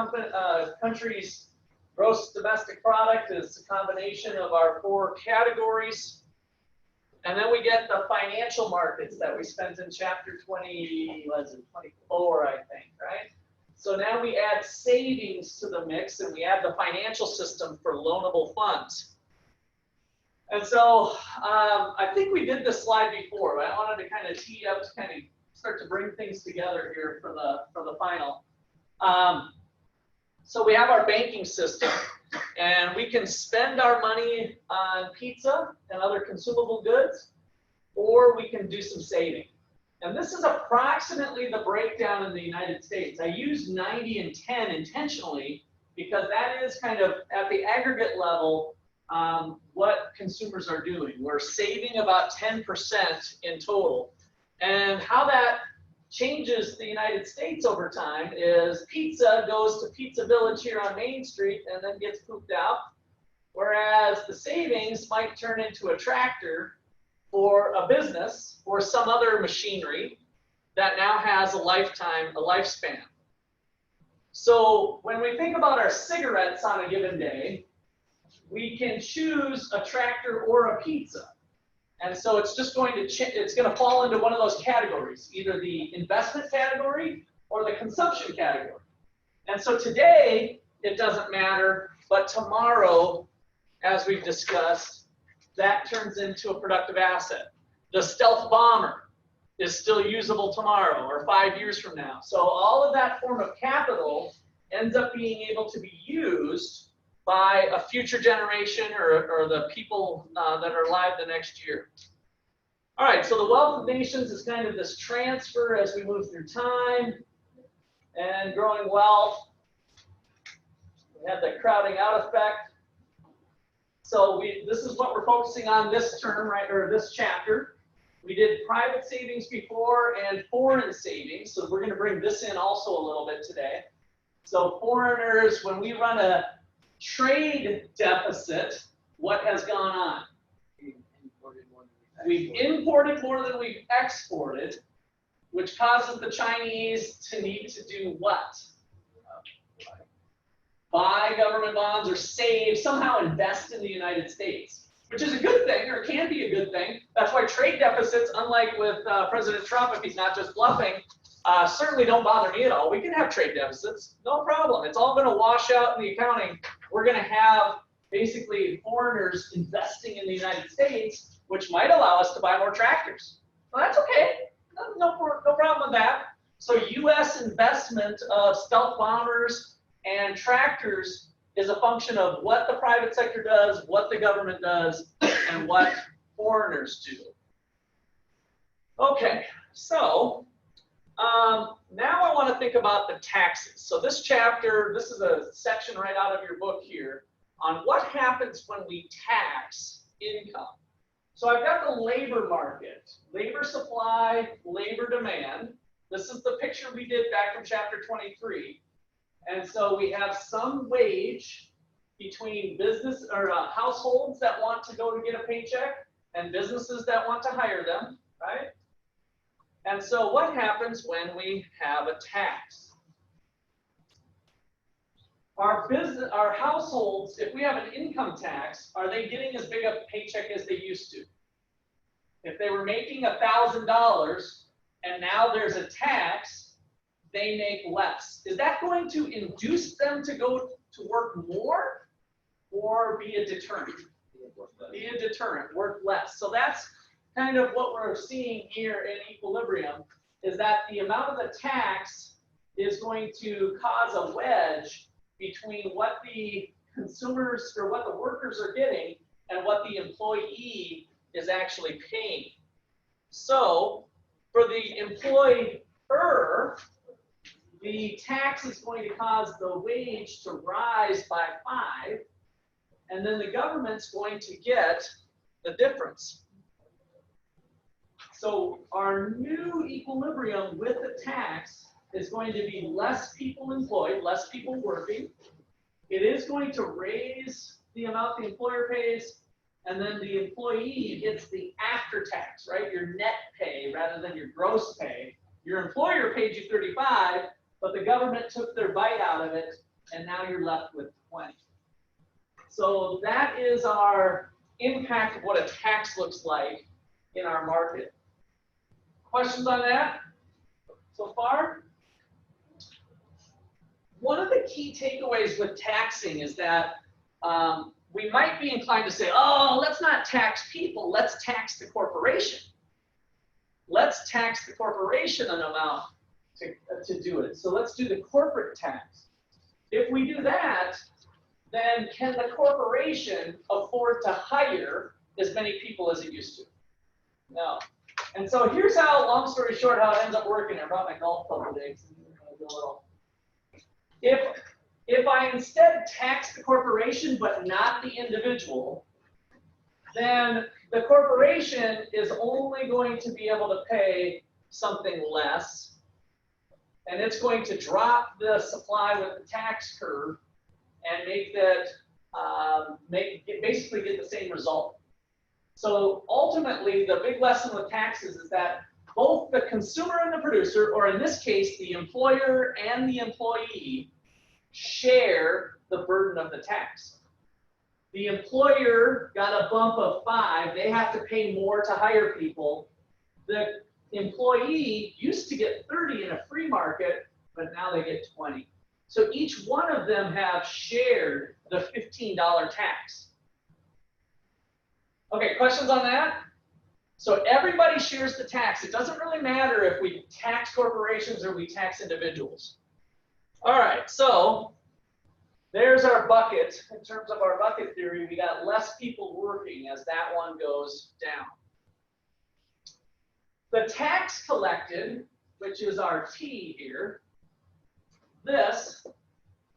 country's gross domestic product is a combination of our 4 categories. And then we get the financial markets that we spent in chapter 24, I think, right? So now we add savings to the mix, and we add the financial system for loanable funds. And so I think we did this slide before, but I wanted to kind of tee up to kind of start to bring things together here for the final. So we have our banking system, and we can spend our money on pizza and other consumable goods, or we can do some saving. And this is approximately the breakdown in the United States. I use 90 and 10 intentionally because that is kind of at the aggregate level what consumers are doing. We're saving about 10% in total. And how that changes the United States over time is pizza goes to Pizza Village here on Main Street and then gets pooped out, whereas the savings might turn into a tractor for a business or some other machinery that now has a lifespan. So when we think about our cigarettes on a given day, we can choose a tractor or a pizza. And so it's just going to fall into one of those categories, either the investment category or the consumption category. And so today, it doesn't matter, but tomorrow, as we've discussed, that turns into a productive asset. The stealth bomber is still usable tomorrow or 5 years from now. So all of that form of capital ends up being able to be used by a future generation or the people that are alive the next year. All right, so the wealth of nations is kind of this transfer as we move through time and growing wealth. We have the crowding out effect. So this is what we're focusing on this term, right, or this chapter. We did private savings before and foreign savings, so we're going to bring this in also a little bit today. So foreigners, when we run a trade deficit, what has gone on? We've imported more than we've exported, which causes the Chinese to need to do what? Buy government bonds or save, somehow invest in the United States, which is a good thing, or can be a good thing. That's why trade deficits, unlike with President Trump, if he's not just bluffing, certainly don't bother me at all. We can have trade deficits, no problem. It's all going to wash out in the accounting. We're going to have basically foreigners investing in the United States, which might allow us to buy more tractors. Well, that's okay. No problem with that. So U.S. investment of stealth bombers and tractors is a function of what the private sector does, what the government does, and what foreigners do. Okay, so now I want to think about the taxes. So this chapter, this is a section right out of your book here on what happens when we tax income. So I've got the labor market, labor supply, labor demand. This is the picture we did back from chapter 23. And so we have some wage between business or households that want to go to get a paycheck and businesses that want to hire them, right? And so what happens when we have a tax? Our households, if we have an income tax, are they getting as big a paycheck as they used to? If they were making $1,000 and now there's a tax, they make less. Is that going to induce them to go to work more or be a deterrent? Be a deterrent, work less. So that's kind of what we're seeing here in equilibrium, is that the amount of the tax is going to cause a wedge between what the consumers or what the workers are getting and what the employee is actually paying. So for the employer, the tax is going to cause the wage to rise by 5, and then the government's going to get the difference. So our new equilibrium with the tax is going to be less people employed, less people working. It is going to raise the amount the employer pays, and then the employee gets the after tax, right? Your net pay rather than your gross pay. Your employer paid you 35, but the government took their bite out of it, and now you're left with 20. So that is our impact of what a tax looks like in our market. Questions on that so far? One of the key takeaways with taxing is that we might be inclined to say, oh, let's not tax people, let's tax the corporation. Let's tax the corporation an amount to do it. So let's do the corporate tax. If we do that, then can the corporation afford to hire as many people as it used to? No. And so here's how, long story short, how it ends up working. I brought my golf club today. If I instead tax the corporation but not the individual, then the corporation is only going to be able to pay something less, and it's going to drop the supply with the tax curve and make that basically get the same result. So ultimately, the big lesson with taxes is that both the consumer and the producer, or in this case, the employer and the employee, share the burden of the tax. The employer got a bump of 5, they have to pay more to hire people. The employee used to get 30 in a free market, but now they get 20. So each one of them have shared the $15 tax. Okay, questions on that? So everybody shares the tax. It doesn't really matter if we tax corporations or we tax individuals. All right, so there's our bucket. In terms of our bucket theory, we got less people working as that one goes down. The tax collected, which is our T here, this,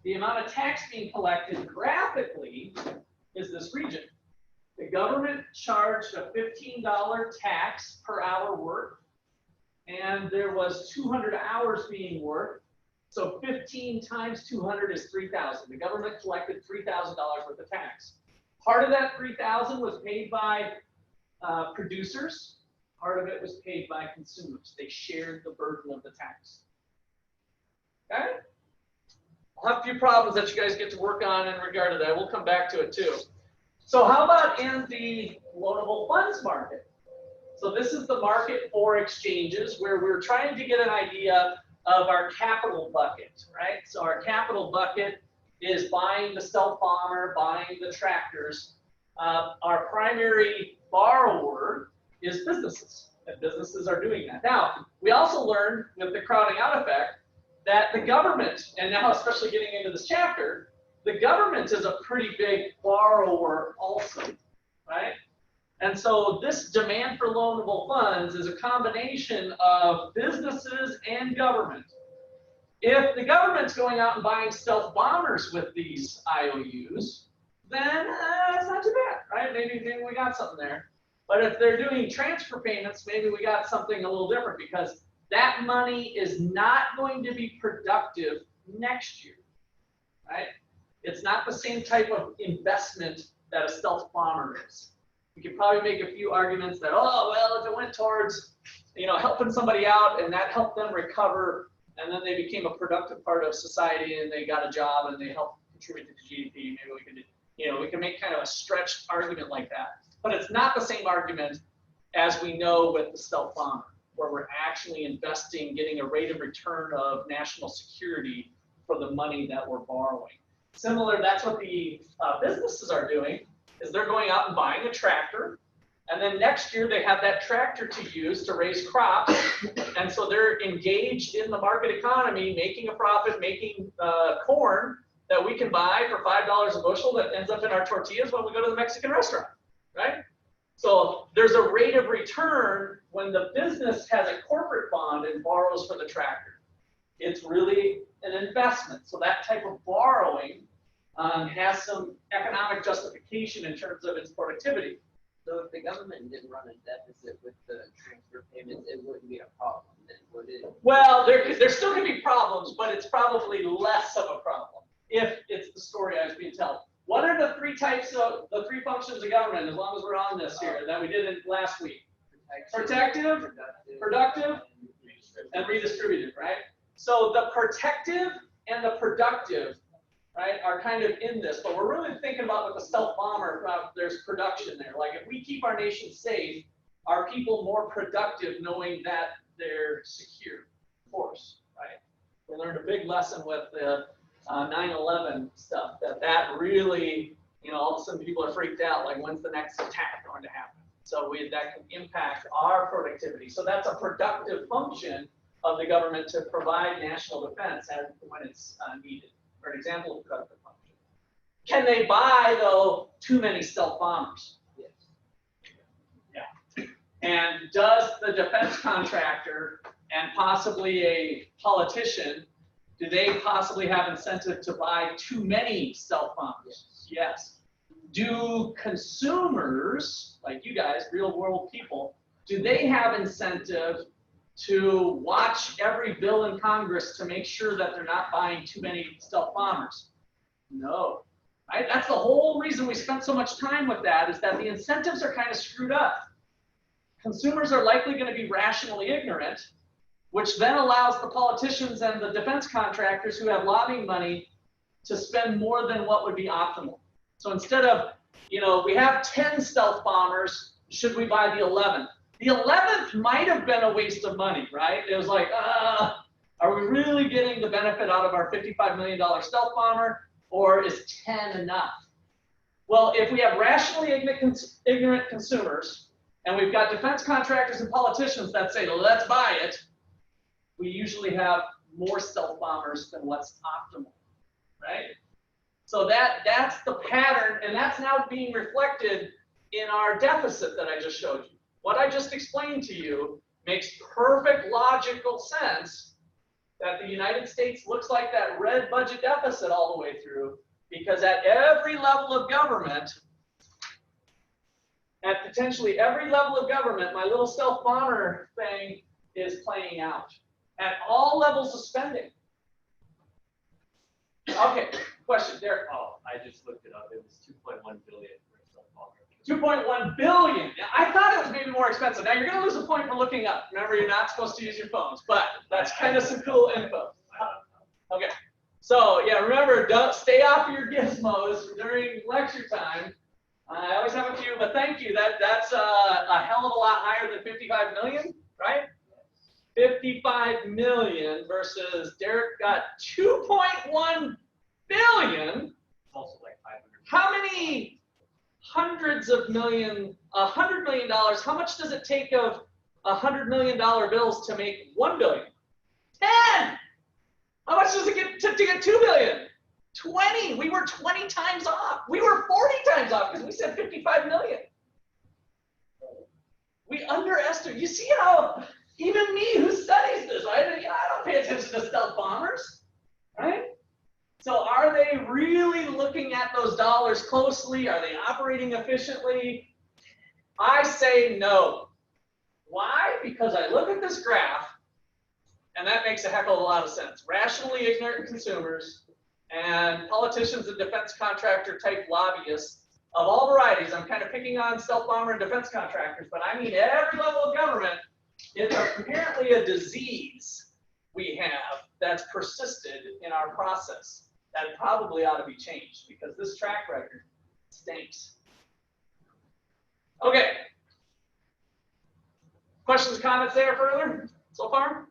the amount of tax being collected graphically, is this region. The government charged a $15 tax per hour worked, and there was 200 hours being worked. So 15 times 200 is 3,000. The government collected $3,000 worth of tax. Part of that 3,000 was paid by producers. Part of it was paid by consumers. They shared the burden of the tax. Okay? I'll have a few problems that you guys get to work on in regard to that. We'll come back to it too. So how about in the loadable funds market? So this is the market for exchanges where we're trying to get an idea of our capital bucket, right? So our capital bucket is buying the stealth bomber, buying the tractors. Our primary borrower is businesses, and businesses are doing that. Now, we also learned with the crowding out effect that the government, and now especially getting into this chapter, the government is a pretty big borrower also, right? And so this demand for loanable funds is a combination of businesses and government. If the government's going out and buying stealth bombers with these IOUs, then it's not too bad, right? Maybe we got something there. But if they're doing transfer payments, maybe we got something a little different because that money is not going to be productive next year, right? It's not the same type of investment that a stealth bomber is. You could probably make a few arguments that, oh, well, if it went towards helping somebody out, and that helped them recover, and then they became a productive part of society, and they got a job, and they helped contribute to the GDP. Maybe we can make kind of a stretched argument like that. But it's not the same argument as we know with the stealth bomber, where we're actually investing, getting a rate of return of national security for the money that we're borrowing. Similar, that's what the businesses are doing, is they're going out and buying a tractor, and then next year they have that tractor to use to raise crops, and so they're engaged in the market economy, making a profit, making corn that we can buy for $5 a bushel that ends up in our tortillas when we go to the Mexican restaurant, right? So there's a rate of return when the business has a corporate bond and borrows for the tractor. It's really an investment. So that type of borrowing has some economic justification in terms of its productivity. So if the government didn't run a deficit with the transfer payments, it wouldn't be a problem then, would it? Well, there still can be problems, but it's probably less of a problem if it's the story I was being told. What are the three functions of government, as long as we're on this here, that we did it last week? Protective, productive, and redistributive, right? So the protective and the productive, right, are kind of in this, but we're really thinking about with the stealth bomber, there's production there. Like if we keep our nation safe, are people more productive knowing that they're secure? Of course, right? We learned a big lesson with the 9/11 stuff, that really, all of a sudden people are freaked out, like when's the next attack going to happen? So that can impact our productivity. So that's a productive function of the government to provide national defense when it's needed. For an example of productive function. Can they buy, though, too many stealth bombers? Yes. Yeah. And does the defense contractor and possibly a politician, do they possibly have incentive to buy too many stealth bombers? Yes. Do consumers, like you guys, real world people, do they have incentive to watch every bill in Congress to make sure that they're not buying too many stealth bombers? No. Right? That's the whole reason we spent so much time with that, is that the incentives are kind of screwed up. Consumers are likely going to be rationally ignorant, which then allows the politicians and the defense contractors who have lobbying money to spend more than what would be optimal. So instead of, we have 10 stealth bombers, should we buy the 11th? The 11th might have been a waste of money, right? It was like, are we really getting the benefit out of our $55 million stealth bomber, or is 10 enough? Well, if we have rationally ignorant consumers, and we've got defense contractors and politicians that say, let's buy it, we usually have more stealth bombers than what's optimal, right? So that's the pattern, and that's now being reflected in our deficit that I just showed you. What I just explained to you makes perfect logical sense that the United States looks like that red budget deficit all the way through, because at every level of government, at potentially every level of government, my little stealth bomber thing is playing out at all levels of spending. Okay, question, Derek. Oh, I just looked it up. It was 2.1 billion for a stealth bomber. 2.1 billion. I thought it was maybe more expensive. Now you're going to lose a point for looking up. Remember, you're not supposed to use your phones, but that's kind of some cool info. Okay. So yeah, remember, don't stay off your gizmos during lecture time. I always have a few, but thank you. That's a hell of a lot higher than 55 million, right? 55 million versus Derek got 2.1 billion. It's also like 500. How many hundreds of $100 million, how much does it take of $100 million bills to make 1 billion? 10! How much does it get to get 2 billion? 20. We were 20 times off. We were 40 times off because we said 55 million. We underestimated. You see how even me who studies this, right? I don't pay attention to stealth bombers, right? So are they really looking at those dollars closely? Are they operating efficiently? I say no. Why? Because I look at this graph, and that makes a heck of a lot of sense. Rationally ignorant consumers and politicians and defense contractor type lobbyists of all varieties. I'm kind of picking on stealth bomber and defense contractors, but I mean every level of government It's apparently a disease we have that's persisted in our process. That probably ought to be changed because this track record stinks. Okay. Questions, comments there further so far?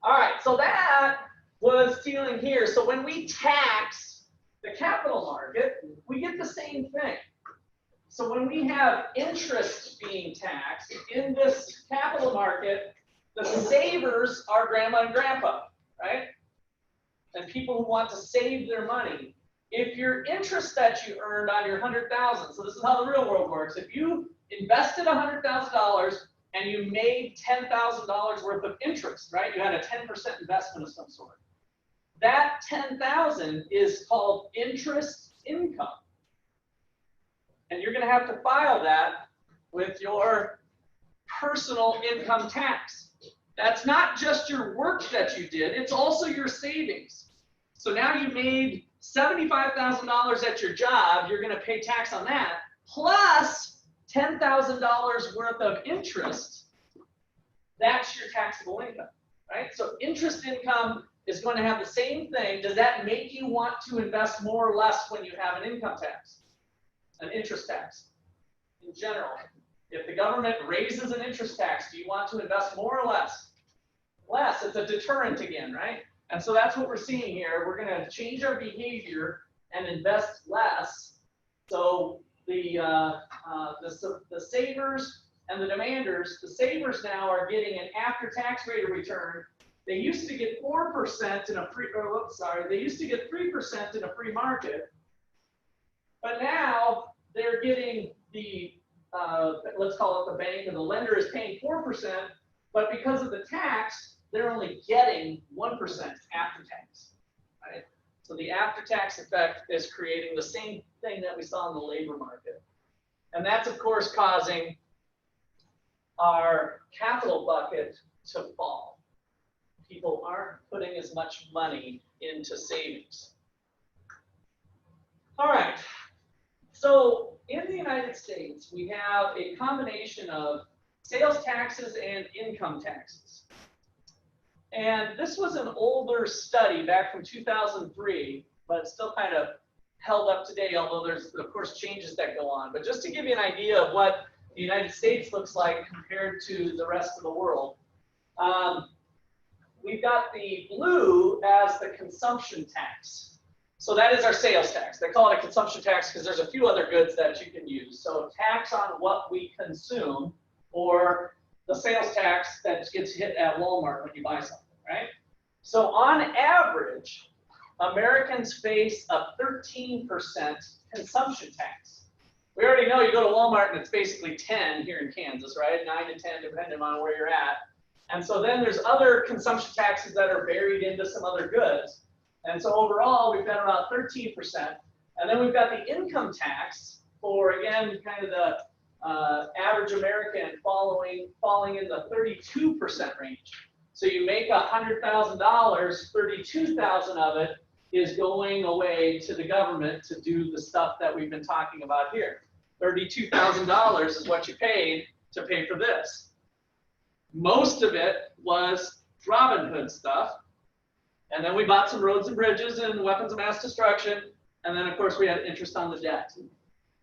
All right, so that was dealing here. So when we tax the capital market, we get the same thing. So when we have interest being taxed in this capital market, the savers are grandma and grandpa, right? And people who want to save their money. If your interest that you earned on your $100,000, so this is how the real world works. If you invested $100,000 and you made $10,000 worth of interest, right? You had a 10% investment of some sort. That $10,000 is called interest income. And you're going to have to file that with your personal income tax. That's not just your work that you did, it's also your savings. So now you made $75,000 at your job, you're going to pay tax on that, plus $10,000 worth of interest. That's your taxable income, right? So interest income is going to have the same thing. Does that make you want to invest more or less when you have an income tax? An interest tax in general. If the government raises an interest tax, do you want to invest more or less? Less. It's a deterrent again, right? And so that's what we're seeing here. We're going to change our behavior and invest less. So the savers and the demanders, the savers now are getting an after-tax rate of return. They used to get 4% in a free, they used to get 3% in a free market. But now they're getting the, let's call it the bank, and the lender is paying 4%, but because of the tax, they're only getting 1% after tax, right? So the after-tax effect is creating the same thing that we saw in the labor market. And that's, of course, causing our capital bucket to fall. People aren't putting as much money into savings. All right. So in the United States, we have a combination of sales taxes and income taxes. And this was an older study back from 2003, but it's still kind of held up today, although there's, of course, changes that go on. But just to give you an idea of what the United States looks like compared to the rest of the world, we've got the blue as the consumption tax. So that is our sales tax. They call it a consumption tax because there's a few other goods that you can use. So tax on what we consume, or the sales tax that gets hit at Walmart when you buy something, right? So on average, Americans face a 13% consumption tax. We already know you go to Walmart and it's basically 10 here in Kansas, right? 9 to 10 depending on where you're at. And so then there's other consumption taxes that are buried into some other goods. And so overall, we've got about 13%. And then we've got the income tax for, again, kind of the average American falling in the 32% range. So you make $100,000, $32,000 of it is going away to the government to do the stuff that we've been talking about here. $32,000 is what you paid to pay for this. Most of it was Robin Hood stuff. And then we bought some roads and bridges and weapons of mass destruction. And then, of course, we had interest on the debt.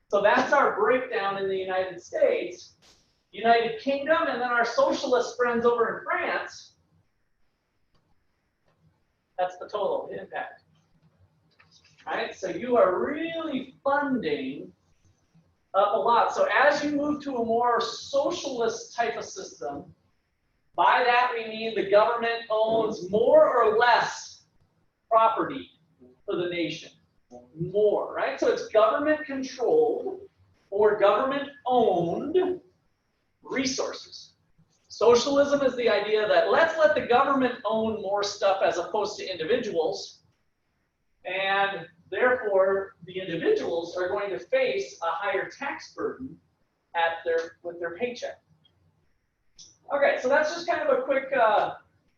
So that's our breakdown in the United States. United Kingdom, and then our socialist friends over in France. That's the total impact. All right, so you are really funding up a lot. So as you move to a more socialist type of system, by that we mean the government owns more or less property for the nation. More, right? So it's government controlled or government owned resources. Socialism is the idea that let's let the government own more stuff as opposed to individuals, and therefore the individuals are going to face a higher tax burden with their paycheck. Okay, so that's just kind of a quick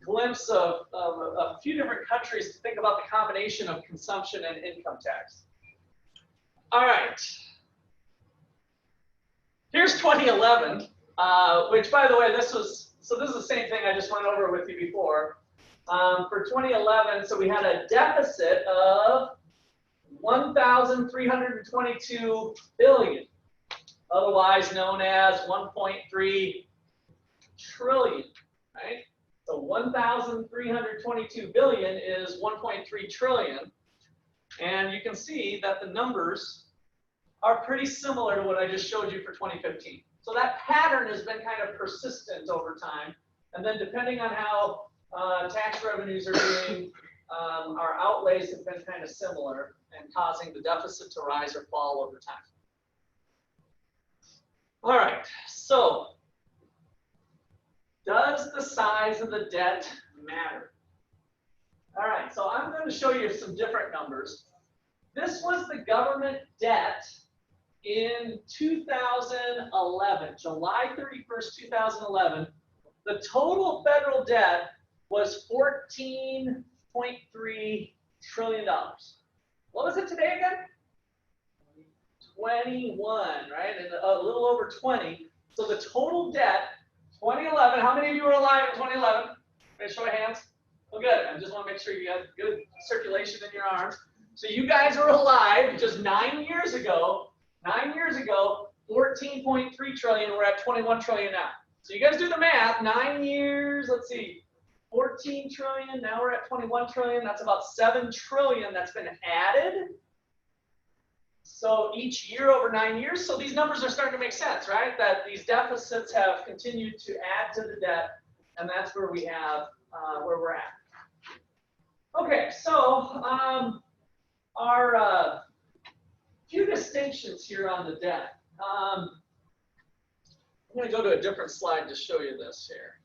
glimpse of a few different countries to think about the combination of consumption and income tax. All right. Here's 2011, which, by the way, this was so this is the same thing I just went over with you before. For 2011, so we had a deficit of 1,322 billion, otherwise known as 1.3 trillion, right? So 1,322 billion is 1.3 trillion. And you can see that the numbers are pretty similar to what I just showed you for 2015. So that pattern has been kind of persistent over time. And then depending on how tax revenues are doing, our outlays have been kind of similar and causing the deficit to rise or fall over time. All right, so does the size of the debt matter? All right, so I'm going to show you some different numbers. This was the government debt in 2011, July 31st, 2011. The total federal debt was $14.3 trillion. What was it today again? 21, right? And a little over 20. So the total debt, 2011, how many of you were alive in 2011? Show of hands. Oh, good. I just want to make sure you got good circulation in your arms. So you guys were alive just 9 years ago. 9 years ago, 14.3 trillion. We're at 21 trillion now. So you guys do the math. 9 years. Let's see. 14 trillion. Now we're at 21 trillion. That's about 7 trillion that's been added. So each year over 9 years. So these numbers are starting to make sense, right? That these deficits have continued to add to the debt, and that's where we have where we're at. Okay, so our few distinctions here on the debt. I'm going to go to a different slide to show you this here.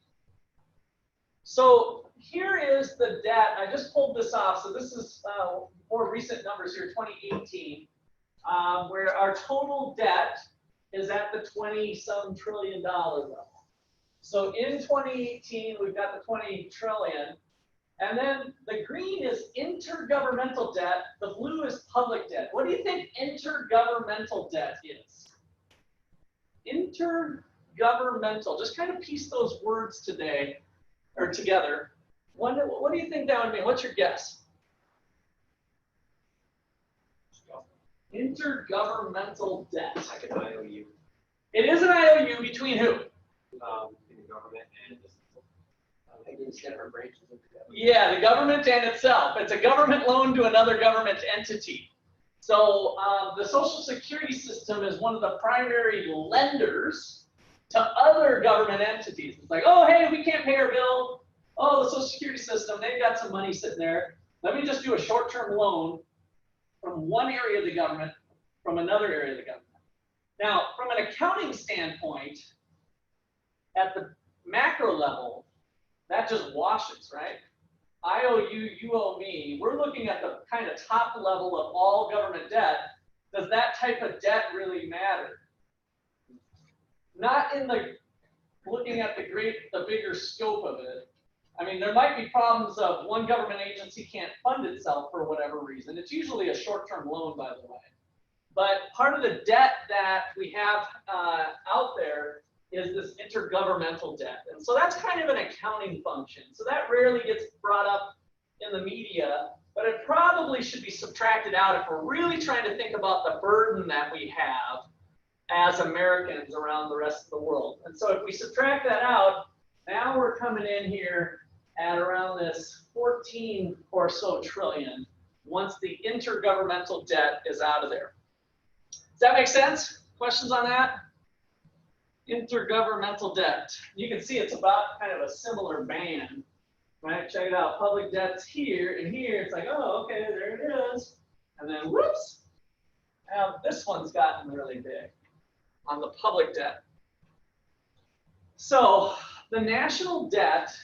So here is the debt. I just pulled this off. So this is more recent numbers here, 2018, where our total debt is at the 20-some trillion dollar level. So in 2018, we've got the 20 trillion. And then the green is intergovernmental debt. The blue is public debt. What do you think intergovernmental debt is? Intergovernmental. Just kind of piece those words today or together. What do you think that would mean? What's your guess? Intergovernmental debt. Like an IOU. It is an IOU between who? Between the government and the Against different branches of the government. Yeah, the government and itself. It's a government loan to another government entity. So the Social Security system is one of the primary lenders to other government entities. It's like, oh, hey, we can't pay our bill. Oh, the Social Security system, they've got some money sitting there. Let me just do a short-term loan from one area of the government from another area of the government. Now, from an accounting standpoint, at the macro level, that just washes, right? I owe you, you owe me. We're looking at the kind of top level of all government debt. Does that type of debt really matter? Not in the looking at the bigger scope of it. I mean, there might be problems of one government agency can't fund itself for whatever reason. It's usually a short-term loan, by the way. But part of the debt that we have out there is this intergovernmental debt. And so that's kind of an accounting function. So that rarely gets brought up in the media, but it probably should be subtracted out if we're really trying to think about the burden that we have as Americans around the rest of the world. And so if we subtract that out, now we're coming in here at around this 14 or so trillion once the intergovernmental debt is out of there. Does that make sense? Questions on that? Intergovernmental debt. You can see it's about kind of a similar band, right? Check it out. Public debt's here, and here it's like, oh, okay, there it is. And then, whoops, now this one's gotten really big on the public debt. So the national debt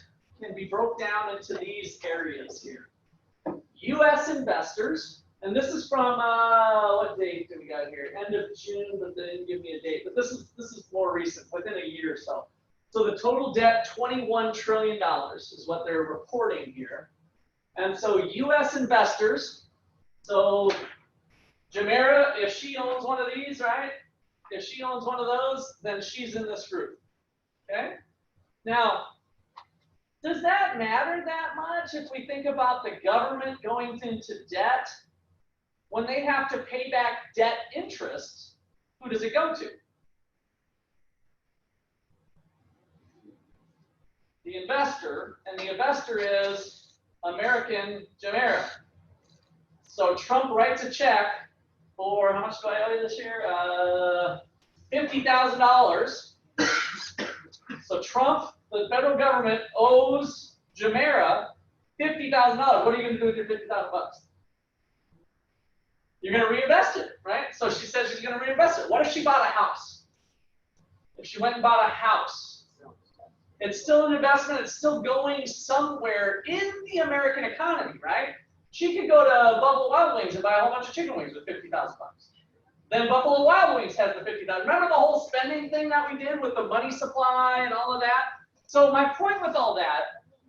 can be broke down into these areas here. U.S. investors. And this is from, what date do we got here? End of June, but they didn't give me a date. But this is more recent, within a year or so. So the total debt, $21 trillion is what they're reporting here. And so U.S. investors, so Jamera, if she owns one of these, right? If she owns one of those, then she's in this group, okay? Now, does that matter that much if we think about the government going into debt? When they have to pay back debt interest, who does it go to? The investor, and the investor is American Jumeirah. So Trump writes a check for, how much do I owe you this year? $50,000. So Trump, the federal government, owes Jumeirah $50,000. What are you going to do with your $50,000? You're going to reinvest it, right? So she says she's going to reinvest it. What if she bought a house? If she went and bought a house, it's still an investment. It's still going somewhere in the American economy, right? She could go to Buffalo Wild Wings and buy a whole bunch of chicken wings with $50,000. Then Buffalo Wild Wings has the $50,000. Remember the whole spending thing that we did with the money supply and all of that? So my point with all that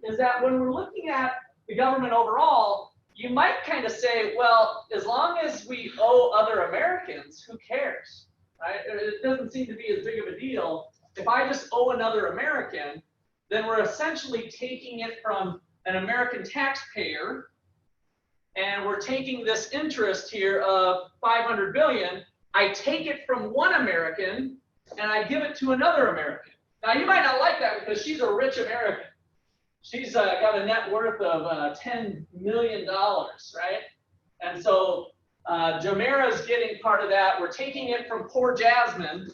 is that when we're looking at the government overall, you might kind of say, well, as long as we owe other Americans, who cares, right? It doesn't seem to be as big of a deal. If I just owe another American, then we're essentially taking it from an American taxpayer, and we're taking this interest here of $500 billion. I take it from one American, and I give it to another American. Now, you might not like that because she's a rich American. She's got a net worth of $10 million, right? And so Jumeirah is getting part of that. We're taking it from poor Jasmine,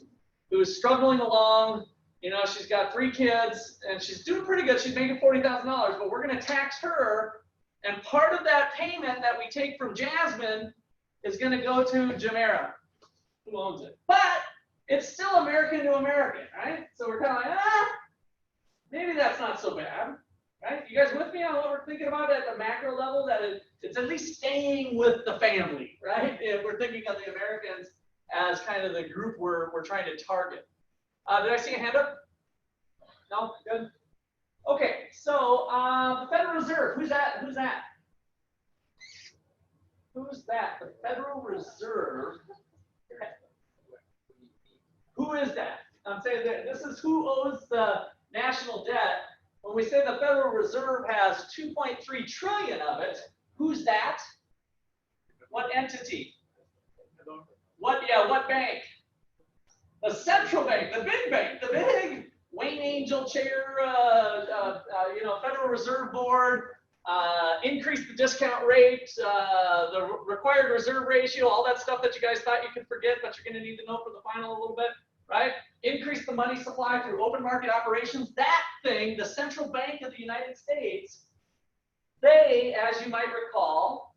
who's struggling along. You know, she's got 3 kids, and she's doing pretty good. She's making $40,000, but we're going to tax her. And part of that payment that we take from Jasmine is going to go to Jumeirah, who owns it. But it's still American to American, right? So we're kind of like, maybe that's not so bad. Right? You guys with me on what we're thinking about at the macro level? That it's at least staying with the family, right? If we're thinking of the Americans as kind of the group we're trying to target. Did I see a hand up? No? Good? Okay, so the Federal Reserve, who's that? Who's that? Who's that? The Federal Reserve. Who is that? I'm saying that this is who owes the national debt. When we say the Federal Reserve has 2.3 trillion of it, who's that? What entity? What bank? The central bank, the big bank, the big Wayne Angel chair, Federal Reserve Board, increase the discount rate, the required reserve ratio, all that stuff that you guys thought you could forget, but you're going to need to know for the final a little bit. Right? Increase the money supply through open market operations. That thing, the central bank of the United States, they, as you might recall,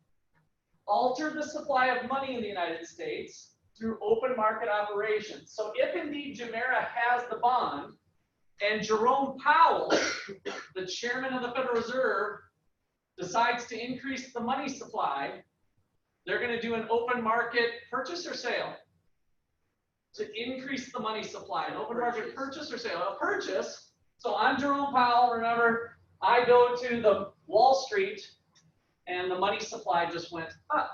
alter the supply of money in the United States through open market operations. So if indeed Jumeirah has the bond, and Jerome Powell, the chairman of the Federal Reserve, decides to increase the money supply, they're going to do an open market purchase or sale. To increase the money supply, an open market purchase or sale. A purchase, so I'm Jerome Powell, remember, I go to the Wall Street and the money supply just went up.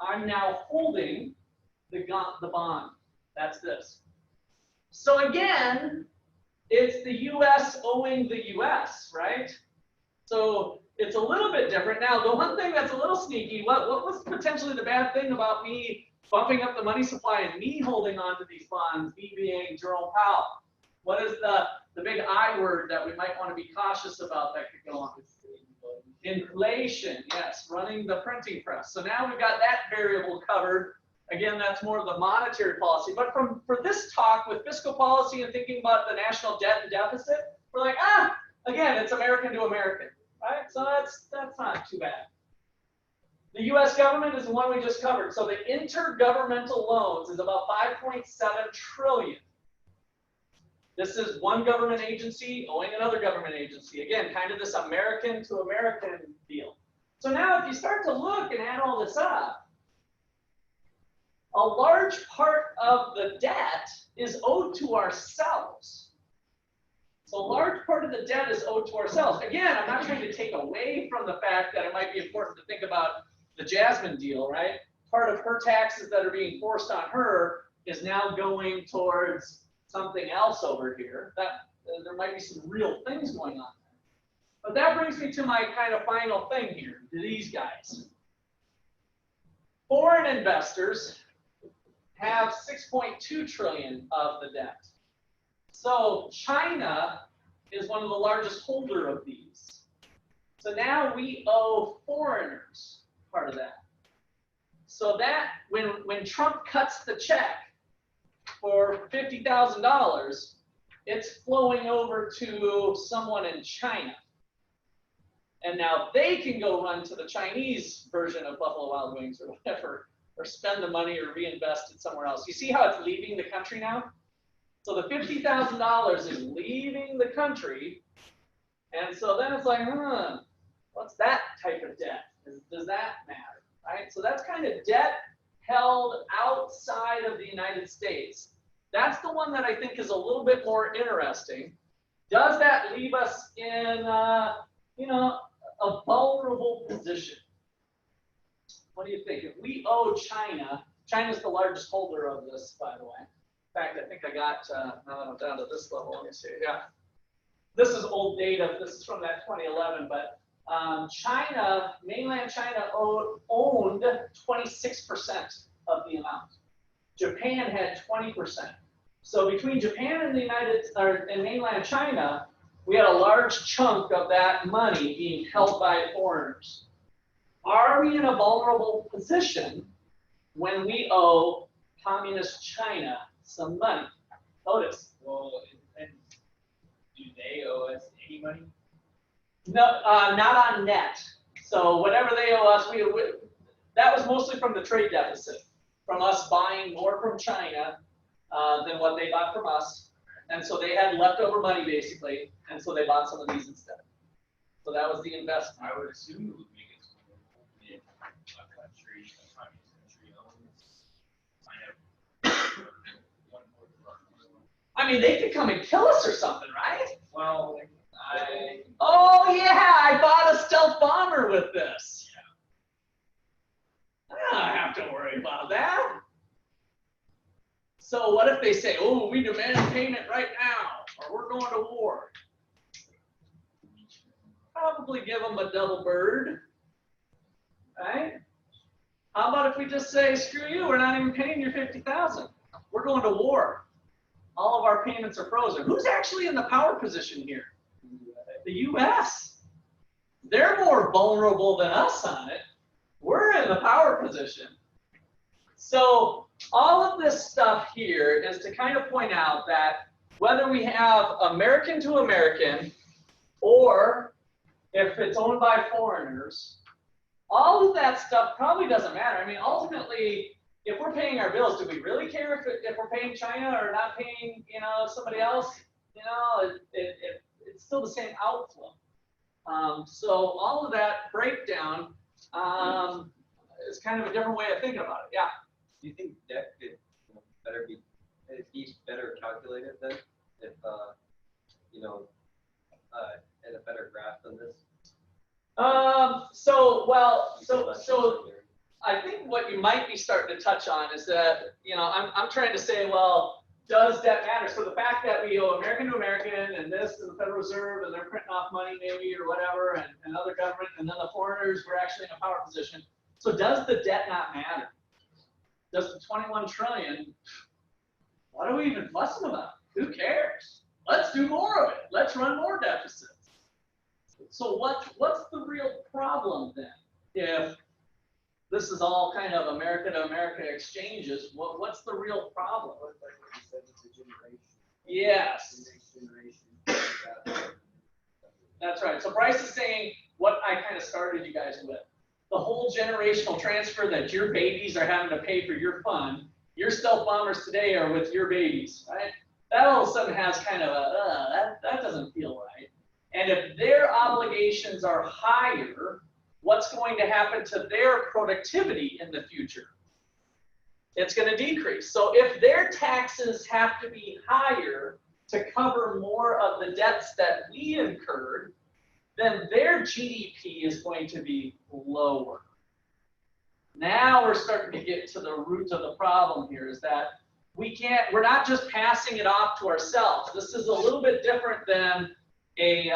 I'm now holding the bond. That's this. So again, it's the US owing the US, right? So it's a little bit different. Now, the one thing that's a little sneaky, what was potentially the bad thing about me bumping up the money supply and me holding on to these bonds, me being Jerome Powell? What is the big I word that we might want to be cautious about that could go on? Inflation, yes, running the printing press. So now we've got that variable covered. Again, that's more of the monetary policy. But for this talk with fiscal policy and thinking about the national debt and deficit, we're like, again, it's American to American, right? So that's not too bad. The U.S. government is the one we just covered. So the intergovernmental loans is about 5.7 trillion. This is one government agency owing another government agency. Again, kind of this American to American deal. So now if you start to look and add all this up, a large part of the debt is owed to ourselves. So a large part of the debt is owed to ourselves. Again, I'm not trying to take away from the fact that it might be important to think about the Jasmine deal, right? Part of her taxes that are being forced on her is now going towards something else over here. there might be some real things going on. But that brings me to my kind of final thing here, these guys. Foreign investors have 6.2 trillion of the debt. So China is one of the largest holder of these. So now we owe foreigners part of that. So that when Trump cuts the check for $50,000, it's flowing over to someone in China. And now they can go run to the Chinese version of Buffalo Wild Wings or whatever, or spend the money or reinvest it somewhere else. You see how it's leaving the country now? So the $50,000 is leaving the country. And so then it's like, what's that type of debt? Does that matter? Right? So that's kind of debt held outside of the United States. That's the one that I think is a little bit more interesting. Does that leave us in, a vulnerable position? What do you think? If we owe China, China's the largest holder of this, by the way. In fact, I think I got, now that I'm down to this level, let me see, yeah. This is old data, this is from that 2011, but China, mainland China owned 26% of the amount. Japan had 20%. So between Japan and and mainland China, we had a large chunk of that money being held by foreigners. Are we in a vulnerable position when we owe communist China some money? Notice. Well, it depends. Do they owe us any money? No, not on net. So whatever they owe us, that was mostly from the trade deficit, from us buying more from China than what they bought from us. And so they had leftover money basically, and so they bought some of these instead. So that was the investment. I would assume it would make it if a country, a communist country owns I mean, they could come and kill us or something, right? Well, Oh yeah, I bought a stealth bomber with this. I don't have to worry about that. So what if they say, oh, we demand payment right now, or we're going to war? Probably give them a double bird, right? How about if we just say, screw you, we're not even paying your $50,000. We're going to war. All of our payments are frozen. Who's actually in the power position here? The U.S. They're more vulnerable than us on it. We're in the power position. So all of this stuff here is to kind of point out that whether we have American to American or if it's owned by foreigners, all of that stuff probably doesn't matter. I mean, ultimately, if we're paying our bills, do we really care if we're paying China or not paying, somebody else? It's still the same outflow. So all of that breakdown is kind of a different way of thinking about it. Yeah. Do you think debt could be better calculated then, if at a better graph than this? So I think what you might be starting to touch on is that, I'm trying to say, well, does debt matter? So the fact that we owe American to American and this and the Federal Reserve and they're printing off money maybe or whatever and other government and then the foreigners were actually in a power position. So does the debt not matter? Does the 21 trillion, what are we even fussing about? Who cares? Let's do more of it. Let's run more deficits. So what's the real problem then? If this is all kind of America to America exchanges, what's the real problem? Like what you said, it's a generation. Yes. The next generation. That's right. So Bryce is saying what I kind of started you guys with. The whole generational transfer that your babies are having to pay for your fund, your stealth bombers today are with your babies, right? That all of a sudden has kind of that doesn't feel right. And if their obligations are higher, what's going to happen to their productivity in the future? It's going to decrease. So if their taxes have to be higher to cover more of the debts that we incurred, then their GDP is going to be lower. Now we're starting to get to the root of the problem here, is that we're not just passing it off to ourselves. This is a little bit different than a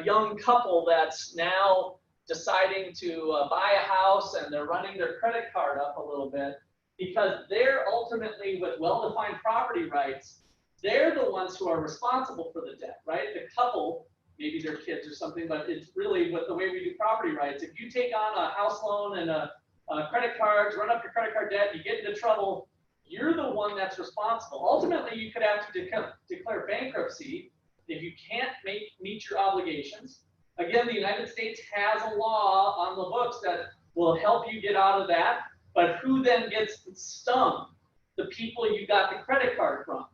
young couple that's now deciding to buy a house and they're running their credit card up a little bit because they're ultimately, with well-defined property rights, they're the ones who are responsible for the debt, right? The couple, maybe their kids or something, but it's really with the way we do property rights. If you take on a house loan and a credit cards, run up your credit card debt, you get into trouble, you're the one that's responsible. Ultimately, you could have to declare bankruptcy if you can't meet your obligations. Again, the United States has a law on the books that will help you get out of that, but who then gets stung? The people you got the credit card from,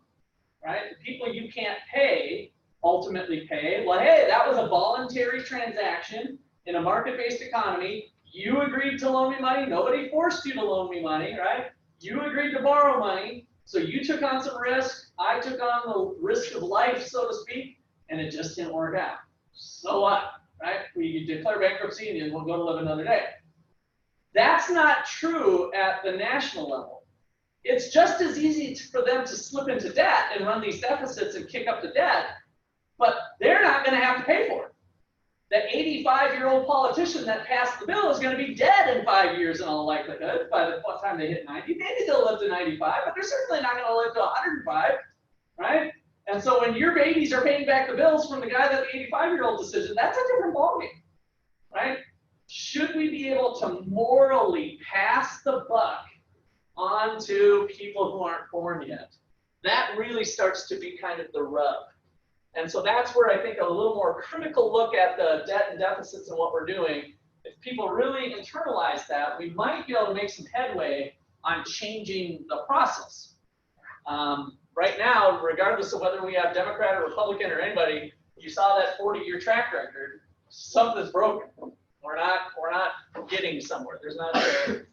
right? The people you can't pay ultimately pay. Well, hey, that was a voluntary transaction in a market-based economy. You agreed to loan me money. Nobody forced you to loan me money, right? You agreed to borrow money. So you took on some risk. I took on the risk of life, so to speak, and it just didn't work out. So what, right? We declare bankruptcy and then we'll go to live another day. That's not true at the national level. It's just as easy for them to slip into debt and run these deficits and kick up the debt, but they're not going to have to pay for it. The 85-year-old politician that passed the bill is going to be dead in 5 years in all likelihood by the time they hit 90. Maybe they'll live to 95, but they're certainly not going to live to 105, right? And so when your babies are paying back the bills from the guy that the 85-year-old decision, that's a different ballgame, right? Should we be able to morally pass the buck on to people who aren't born yet? That really starts to be kind of the rub. And so that's where I think a little more critical look at the debt and deficits and what we're doing. If people really internalize that, we might be able to make some headway on changing the process. Right now, regardless of whether we have Democrat or Republican or anybody, you saw that 40-year track record, something's broken. We're not getting somewhere. There's not a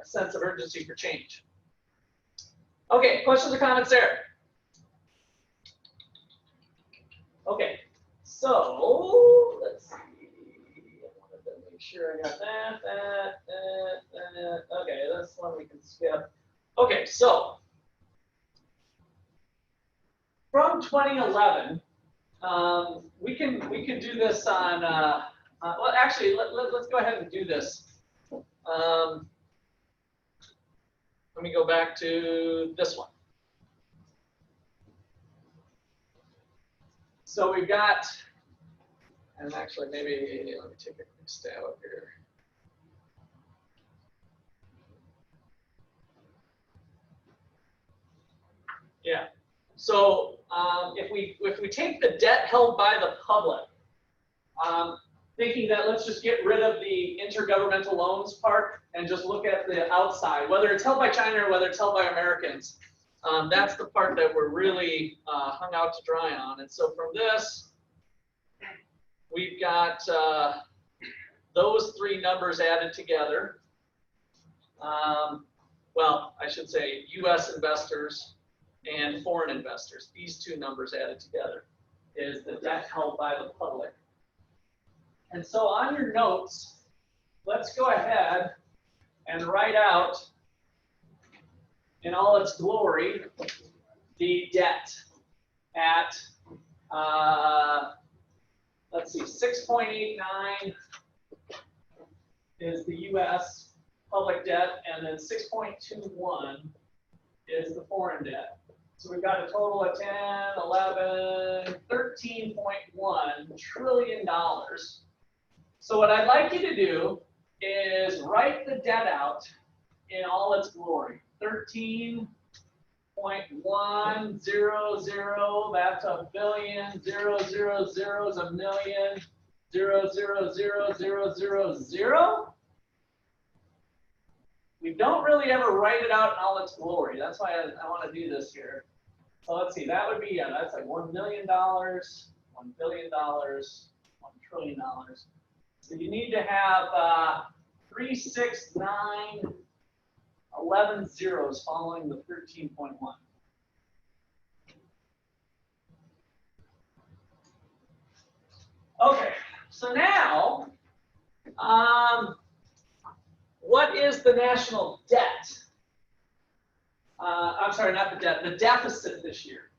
sense of urgency for change. Okay, questions or comments there? Okay, so let's see. I wanted to make sure I got that. Okay, this one we can skip. Okay, so from 2011, we can do this on. Well, actually, let's go ahead and do this. Let me go back to this one. So we've got, and actually maybe let me take a quick stab up here. Yeah. So if we take the debt held by the public, thinking that let's just get rid of the intergovernmental loans part and just look at the outside, whether it's held by China or whether it's held by Americans. That's the part that we're really hung out to dry on. And so from this, we've got those three numbers added together. Well, I should say U.S. investors and foreign investors. These two numbers added together is the debt held by the public. And so on your notes, let's go ahead and write out in all its glory the debt at, let's see, 6.89 is the U.S. public debt, and then 6.21 is the foreign debt. So we've got a total of 10, 11, $13.1 trillion. So what I'd like you to do is write the debt out in all its glory. 13.100, that's a billion, 000 is a million, 0.00000. We don't really ever write it out in all its glory. That's why I want to do this here. So let's see, that would be, that's like $1 million, $1 billion, $1 trillion. So you need to have 3, 6, 9, 11 zeros following the 13.1. Okay, so now, what is the national debt? I'm sorry, not the debt, the deficit this year.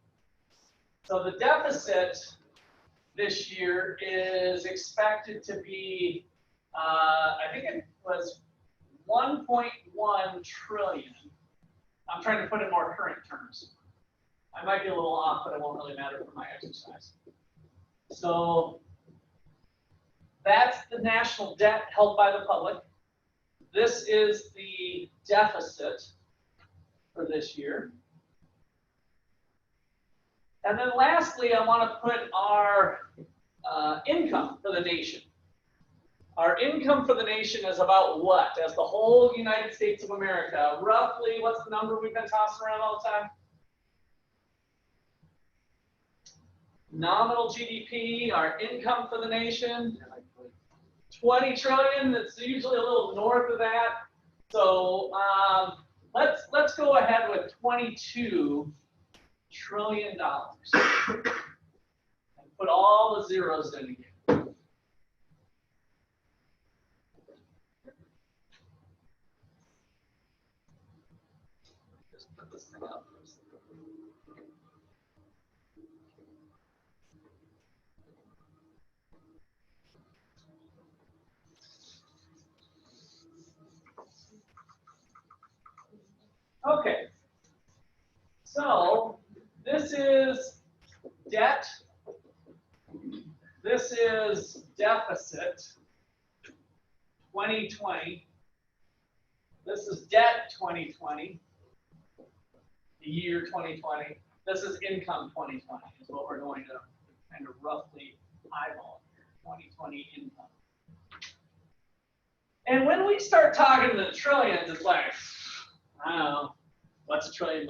So the deficit this year is expected to be, I think it was 1.1 trillion. I'm trying to put it in more current terms. I might be a little off, but it won't really matter for my exercise. So that's the national debt held by the public. This is the deficit for this year. And then lastly, I want to put our income for the nation. Our income for the nation is about what? As the whole United States of America, roughly, what's the number we've been tossing around all the time? Nominal GDP, our income for the nation, 20 trillion. It's usually a little north of that. So let's go ahead with $22 trillion and put all the zeros in again. Just put this thing out first. Okay, so this is debt, this is deficit 2020, this is debt 2020, the year 2020, this is income 2020 is what we're going to kind of roughly eyeball here, 2020 income. And when we start talking in the trillions, it's like, I don't know, what's $1 trillion?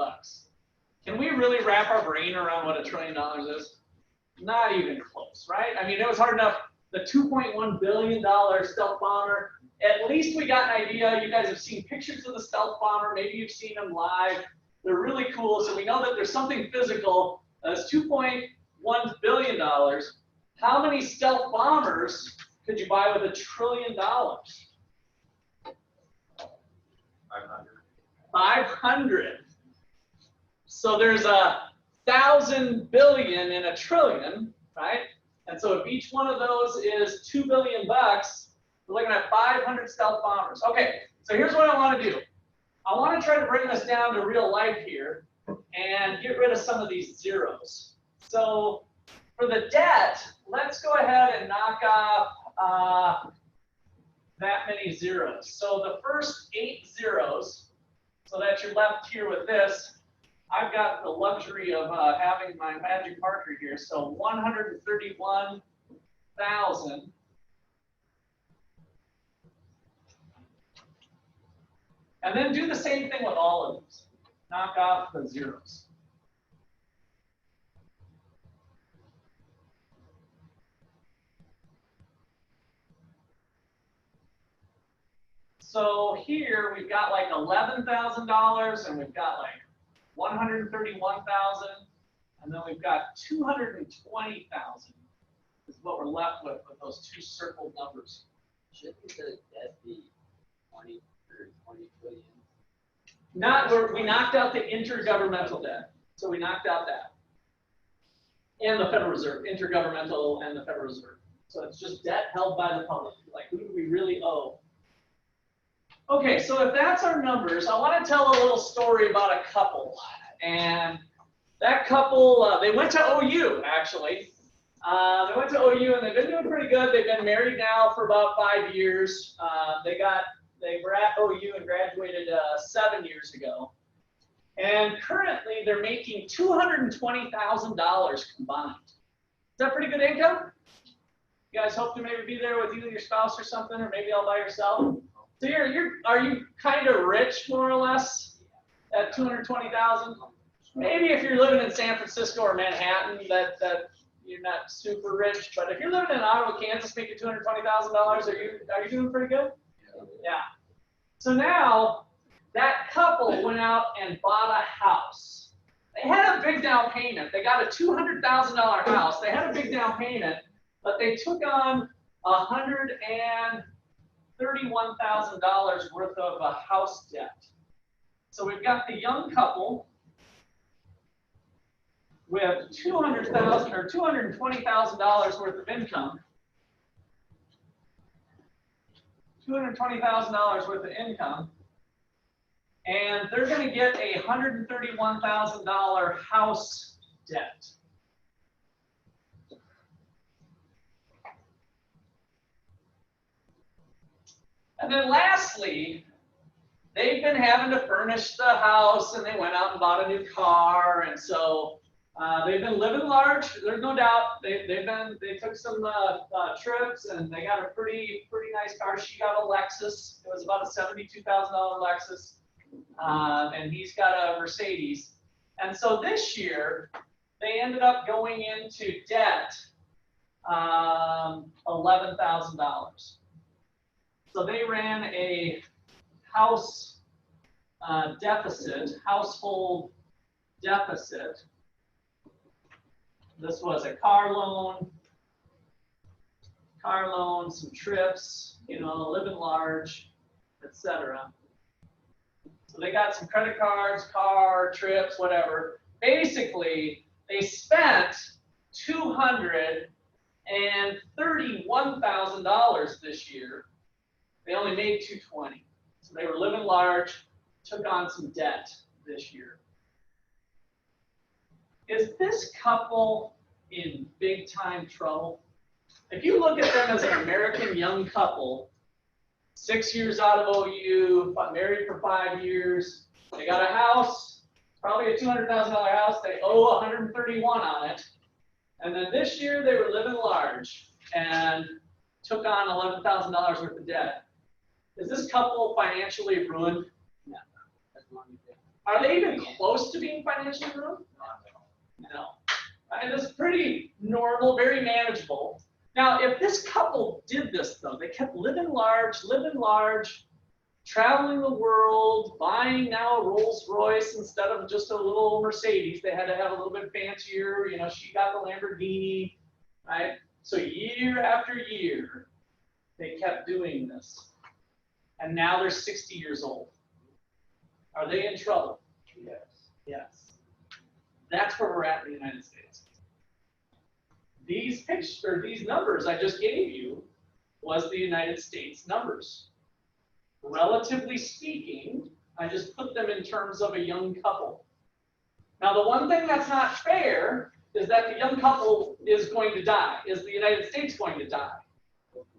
Can we really wrap our brain around what $1 trillion is? Not even close, right? I mean, it was hard enough. The $2.1 billion stealth bomber, at least we got an idea. You guys have seen pictures of the stealth bomber. Maybe you've seen them live. They're really cool. So we know that there's something physical. That's $2.1 billion. How many stealth bombers could you buy with $1 trillion? 500. So there's 1,000 billion in $1 trillion, right? And so if each one of those is $2 billion, we're looking at 500 stealth bombers. Okay, so here's what I want to do. I want to try to bring this down to real life here and get rid of some of these zeros. So for the debt, let's go ahead and knock off that many zeros. So the first 8 zeros, so that you're left here with this, I've got the luxury of having my magic marker here. So 131,000. And then do the same thing with all of these. Knock off the zeros. So here we've got like $11,000 and we've got like 131,000 and then we've got 220,000 is what we're left with those two circled numbers. Shouldn't the debt be 20 or 20 trillion? We knocked out the intergovernmental debt. So we knocked out that. And the Federal Reserve, intergovernmental and the Federal Reserve. So it's just debt held by the public. Like, who do we really owe? Okay, so if that's our numbers, I want to tell a little story about a couple. And that couple, they went to OU, actually. They went to OU, and they've been doing pretty good. They've been married now for about 5 years. They were at OU and graduated 7 years ago. And currently, they're making $220,000 combined. Is that pretty good income? You guys hope to maybe be there with you and your spouse or something, or maybe all by yourself? So are you kind of rich, more or less, at $220,000? Maybe if you're living in San Francisco or Manhattan, that you're not super rich. But if you're living in Ottawa, Kansas, making $220,000, are you doing pretty good? Yeah. So now that couple went out and bought a house. They had a big down payment. They got a $200,000 house. They had a big down payment, but they took on $131,000 worth of a house debt. So we've got the young couple with $200,000 or $220,000 worth of income. $220,000 worth of income, and they're going to get a $131,000 house debt. And then lastly, they've been having to furnish the house, and they went out and bought a new car, and so they've been living large. There's no doubt they took some trips, and they got a pretty nice car. She got a Lexus. It was about a $72,000 Lexus, and he's got a Mercedes. And so this year they ended up going into debt, $11,000. So they ran a house deficit, household deficit. This was a car loan, some trips, living large, etc. So they got some credit cards, car, trips, whatever. Basically, they spent $231,000 this year. They only made $220,000. So they were living large, took on some debt this year. Is this couple in big time trouble? If you look at them as an American young couple, 6 years out of OU, married for 5 years, they got a house, probably a $200,000 house, they owe $131,000 on it, and then this year they were living large and took on $11,000 worth of debt. Is this couple financially ruined? No. Are they even close to being financially ruined? No. And it's pretty normal, very manageable. Now, if this couple did this, though, they kept living large, traveling the world, buying now a Rolls Royce instead of just a little Mercedes. They had to have a little bit fancier. She got the Lamborghini, right? So year after year, they kept doing this. And now they're 60 years old. Are they in trouble? Yes. Yes. That's where we're at in the United States. These numbers I just gave you was the United States numbers. Relatively speaking, I just put them in terms of a young couple. Now, the one thing that's not fair is that the young couple is going to die. Is the United States going to die?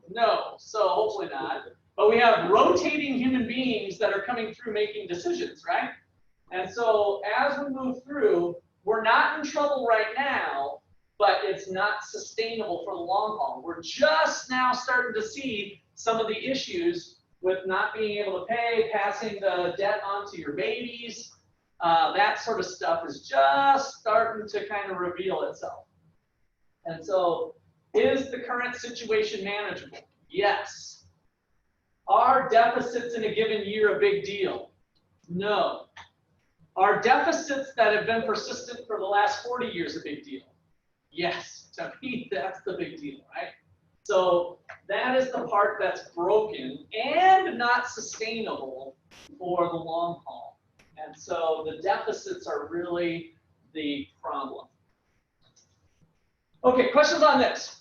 No, so hopefully not. But we have rotating human beings that are coming through making decisions, right? And so as we move through, we're not in trouble right now, but it's not sustainable for the long haul. We're just now starting to see some of the issues with not being able to pay, passing the debt on to your babies. That sort of stuff is just starting to kind of reveal itself. And so, is the current situation manageable? Yes. Are deficits in a given year a big deal? No. Are deficits that have been persistent for the last 40 years a big deal? Yes. To me, that's the big deal, right? So that is the part that's broken and not sustainable for the long haul. And so the deficits are really the problem. Okay, questions on this?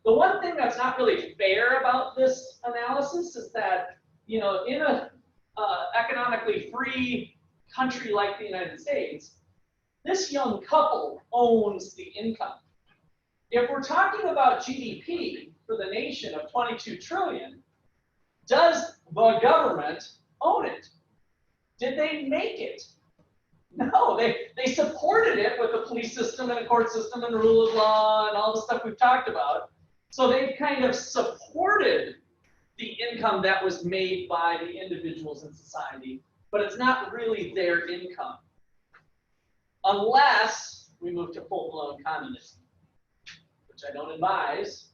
The one thing that's not really fair about this analysis is that, in a economically free country like the United States, this young couple owns the income. If we're talking about GDP for the nation of 22 trillion, does the government own it? Did they make it? No, they supported it with the police system and the court system and the rule of law and all the stuff we've talked about. So they kind of supported the income that was made by the individuals in society, but it's not really their income. Unless we move to full-blown communism, which I don't advise,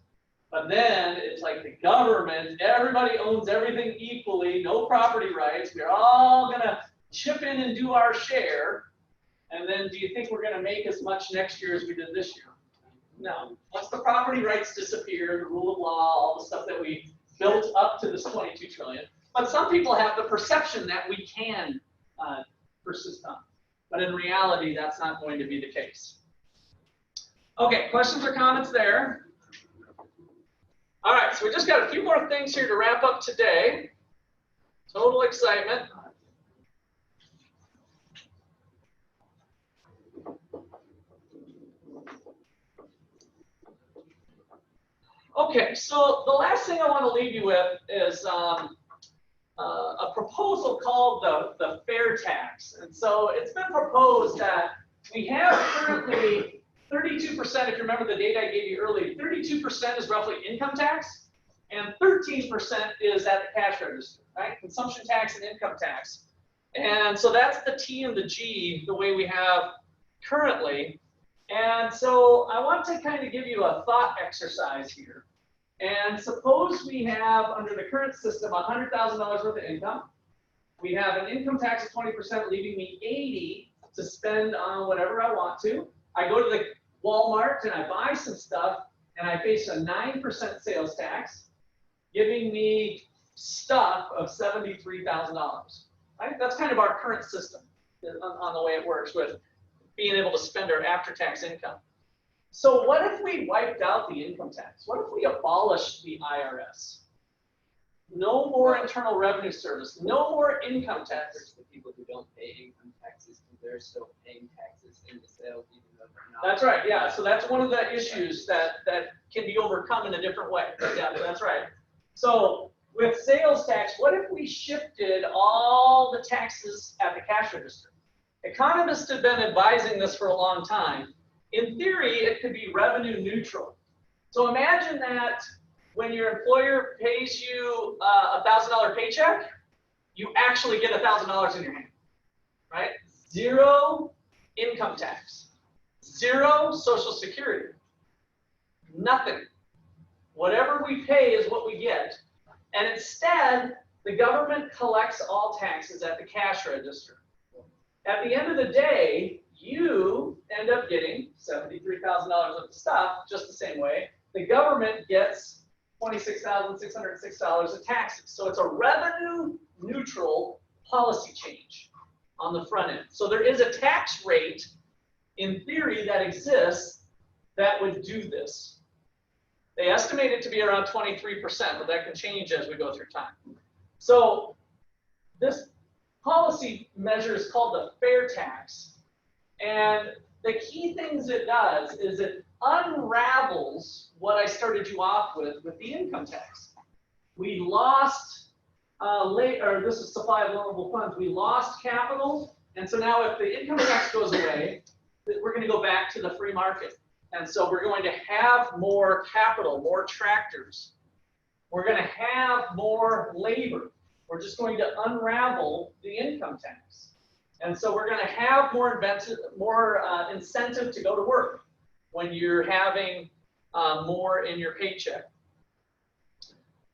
but then it's like the government, everybody owns everything equally, no property rights, we're all gonna chip in and do our share, and then do you think we're gonna make as much next year as we did this year? No. Once the property rights disappear, the rule of law, all the stuff that we built up to this 22 trillion, But some people have the perception that we can persist on. But in reality, that's not going to be the case. Okay, questions or comments there? All right, so we just got a few more things here to wrap up today. Total excitement. Okay, so the last thing I want to leave you with is a proposal called the fair tax. And so it's been proposed that we have currently 32%, if you remember the data I gave you earlier, 32% is roughly income tax, and 13% is at the cash register, right? Consumption tax and income tax. And so that's the T and the G, the way we have currently. And so I want to kind of give you a thought exercise here. And suppose we have, under the current system, $100,000 worth of income. We have an income tax of 20%, leaving me 80 to spend on whatever I want to. I go to the Walmart and I buy some stuff, and I face a 9% sales tax, giving me stuff of $73,000. Right? That's kind of our current system on the way it works with being able to spend our after-tax income. So what if we wiped out the income tax? What if we abolished the IRS? No more Internal Revenue Service, no more income tax. There's the people who don't pay income taxes, because they're still paying taxes in the sales, even though they're not. That's right, yeah. So that's one of the issues that can be overcome in a different way. Yeah, that's right. So with sales tax, what if we shifted all the taxes at the cash register? Economists have been advising this for a long time. In theory, it could be revenue neutral. So imagine that when your employer pays you a $1,000 paycheck, you actually get $1,000 in your hand, right? Zero income tax, zero Social Security, nothing. Whatever we pay is what we get. And instead, the government collects all taxes at the cash register. At the end of the day, you end up getting $73,000 of the stuff just the same way. The government gets $26,606 of taxes. So it's a revenue neutral policy change on the front end. So there is a tax rate in theory that exists that would do this. They estimate it to be around 23%, but that can change as we go through time. So this policy measure is called the fair tax. And the key things it does is it unravels what I started you off with the income tax. We lost, this is supply of loanable funds, we lost capital. And so now if the income tax goes away, we're going to go back to the free market. And so we're going to have more capital, more tractors. We're going to have more labor. We're just going to unravel the income tax. And so we're going to have more incentive to go to work when you're having more in your paycheck.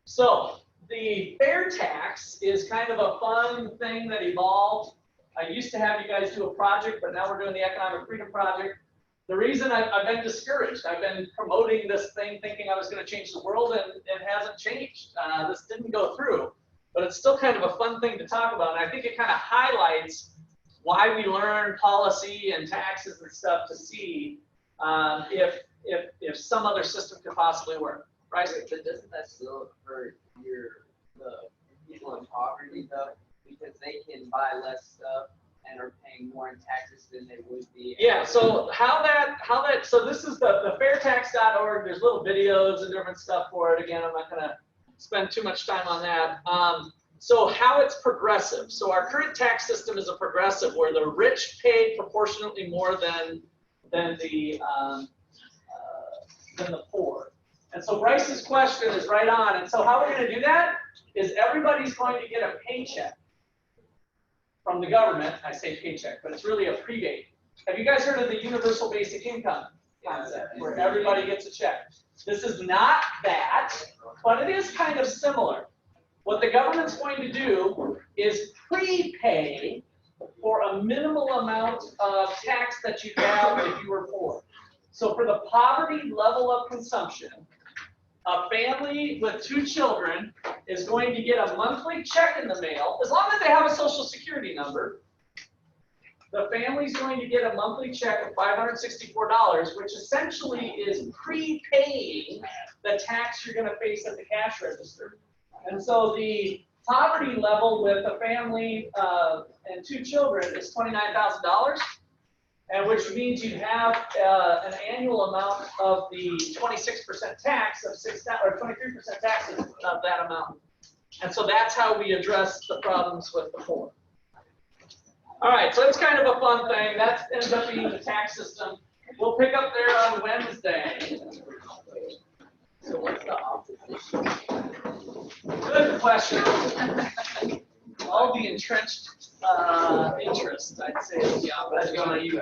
So the fair tax is kind of a fun thing that evolved. I used to have you guys do a project, but now we're doing the Economic Freedom Project. The reason I've been discouraged, I've been promoting this thing thinking I was going to change the world, and it hasn't changed. This didn't go through, but it's still kind of a fun thing to talk about. And I think it kind of highlights why we learn policy and taxes and stuff to see if some other system could possibly work, right? But doesn't that still hurt the people in poverty though? Because they can buy less stuff and are paying more in taxes than they would be. Yeah, so so this is the fairtax.org. There's little videos and different stuff for it. Again, I'm not going to spend too much time on that. So how it's progressive. So our current tax system is a progressive where the rich pay proportionately more than the poor. And so Bryce's question is right on. And so how we're going to do that is everybody's going to get a paycheck from the government. I say paycheck, but it's really a prebate. Have you guys heard of the universal basic income concept, where everybody gets a check? This is not that, but it is kind of similar. What the government's going to do is prepay for a minimal amount of tax that you have if you were poor. So for the poverty level of consumption, A family with 2 children is going to get a monthly check in the mail, as long as they have a social security number. The family's going to get a monthly check of $564, which essentially is prepaying the tax you're going to face at the cash register. And so the poverty level with a family and 2 children is $29,000, and which means you have an annual amount of the 26% tax of 6,000 or 23% taxes of that amount. And so that's how we address the problems with the poor. All right, so it's kind of a fun thing. That ends up being the tax system. We'll pick up there on Wednesday. So what's the opposition? Good question. All the entrenched interest, I'd say, is the opposition.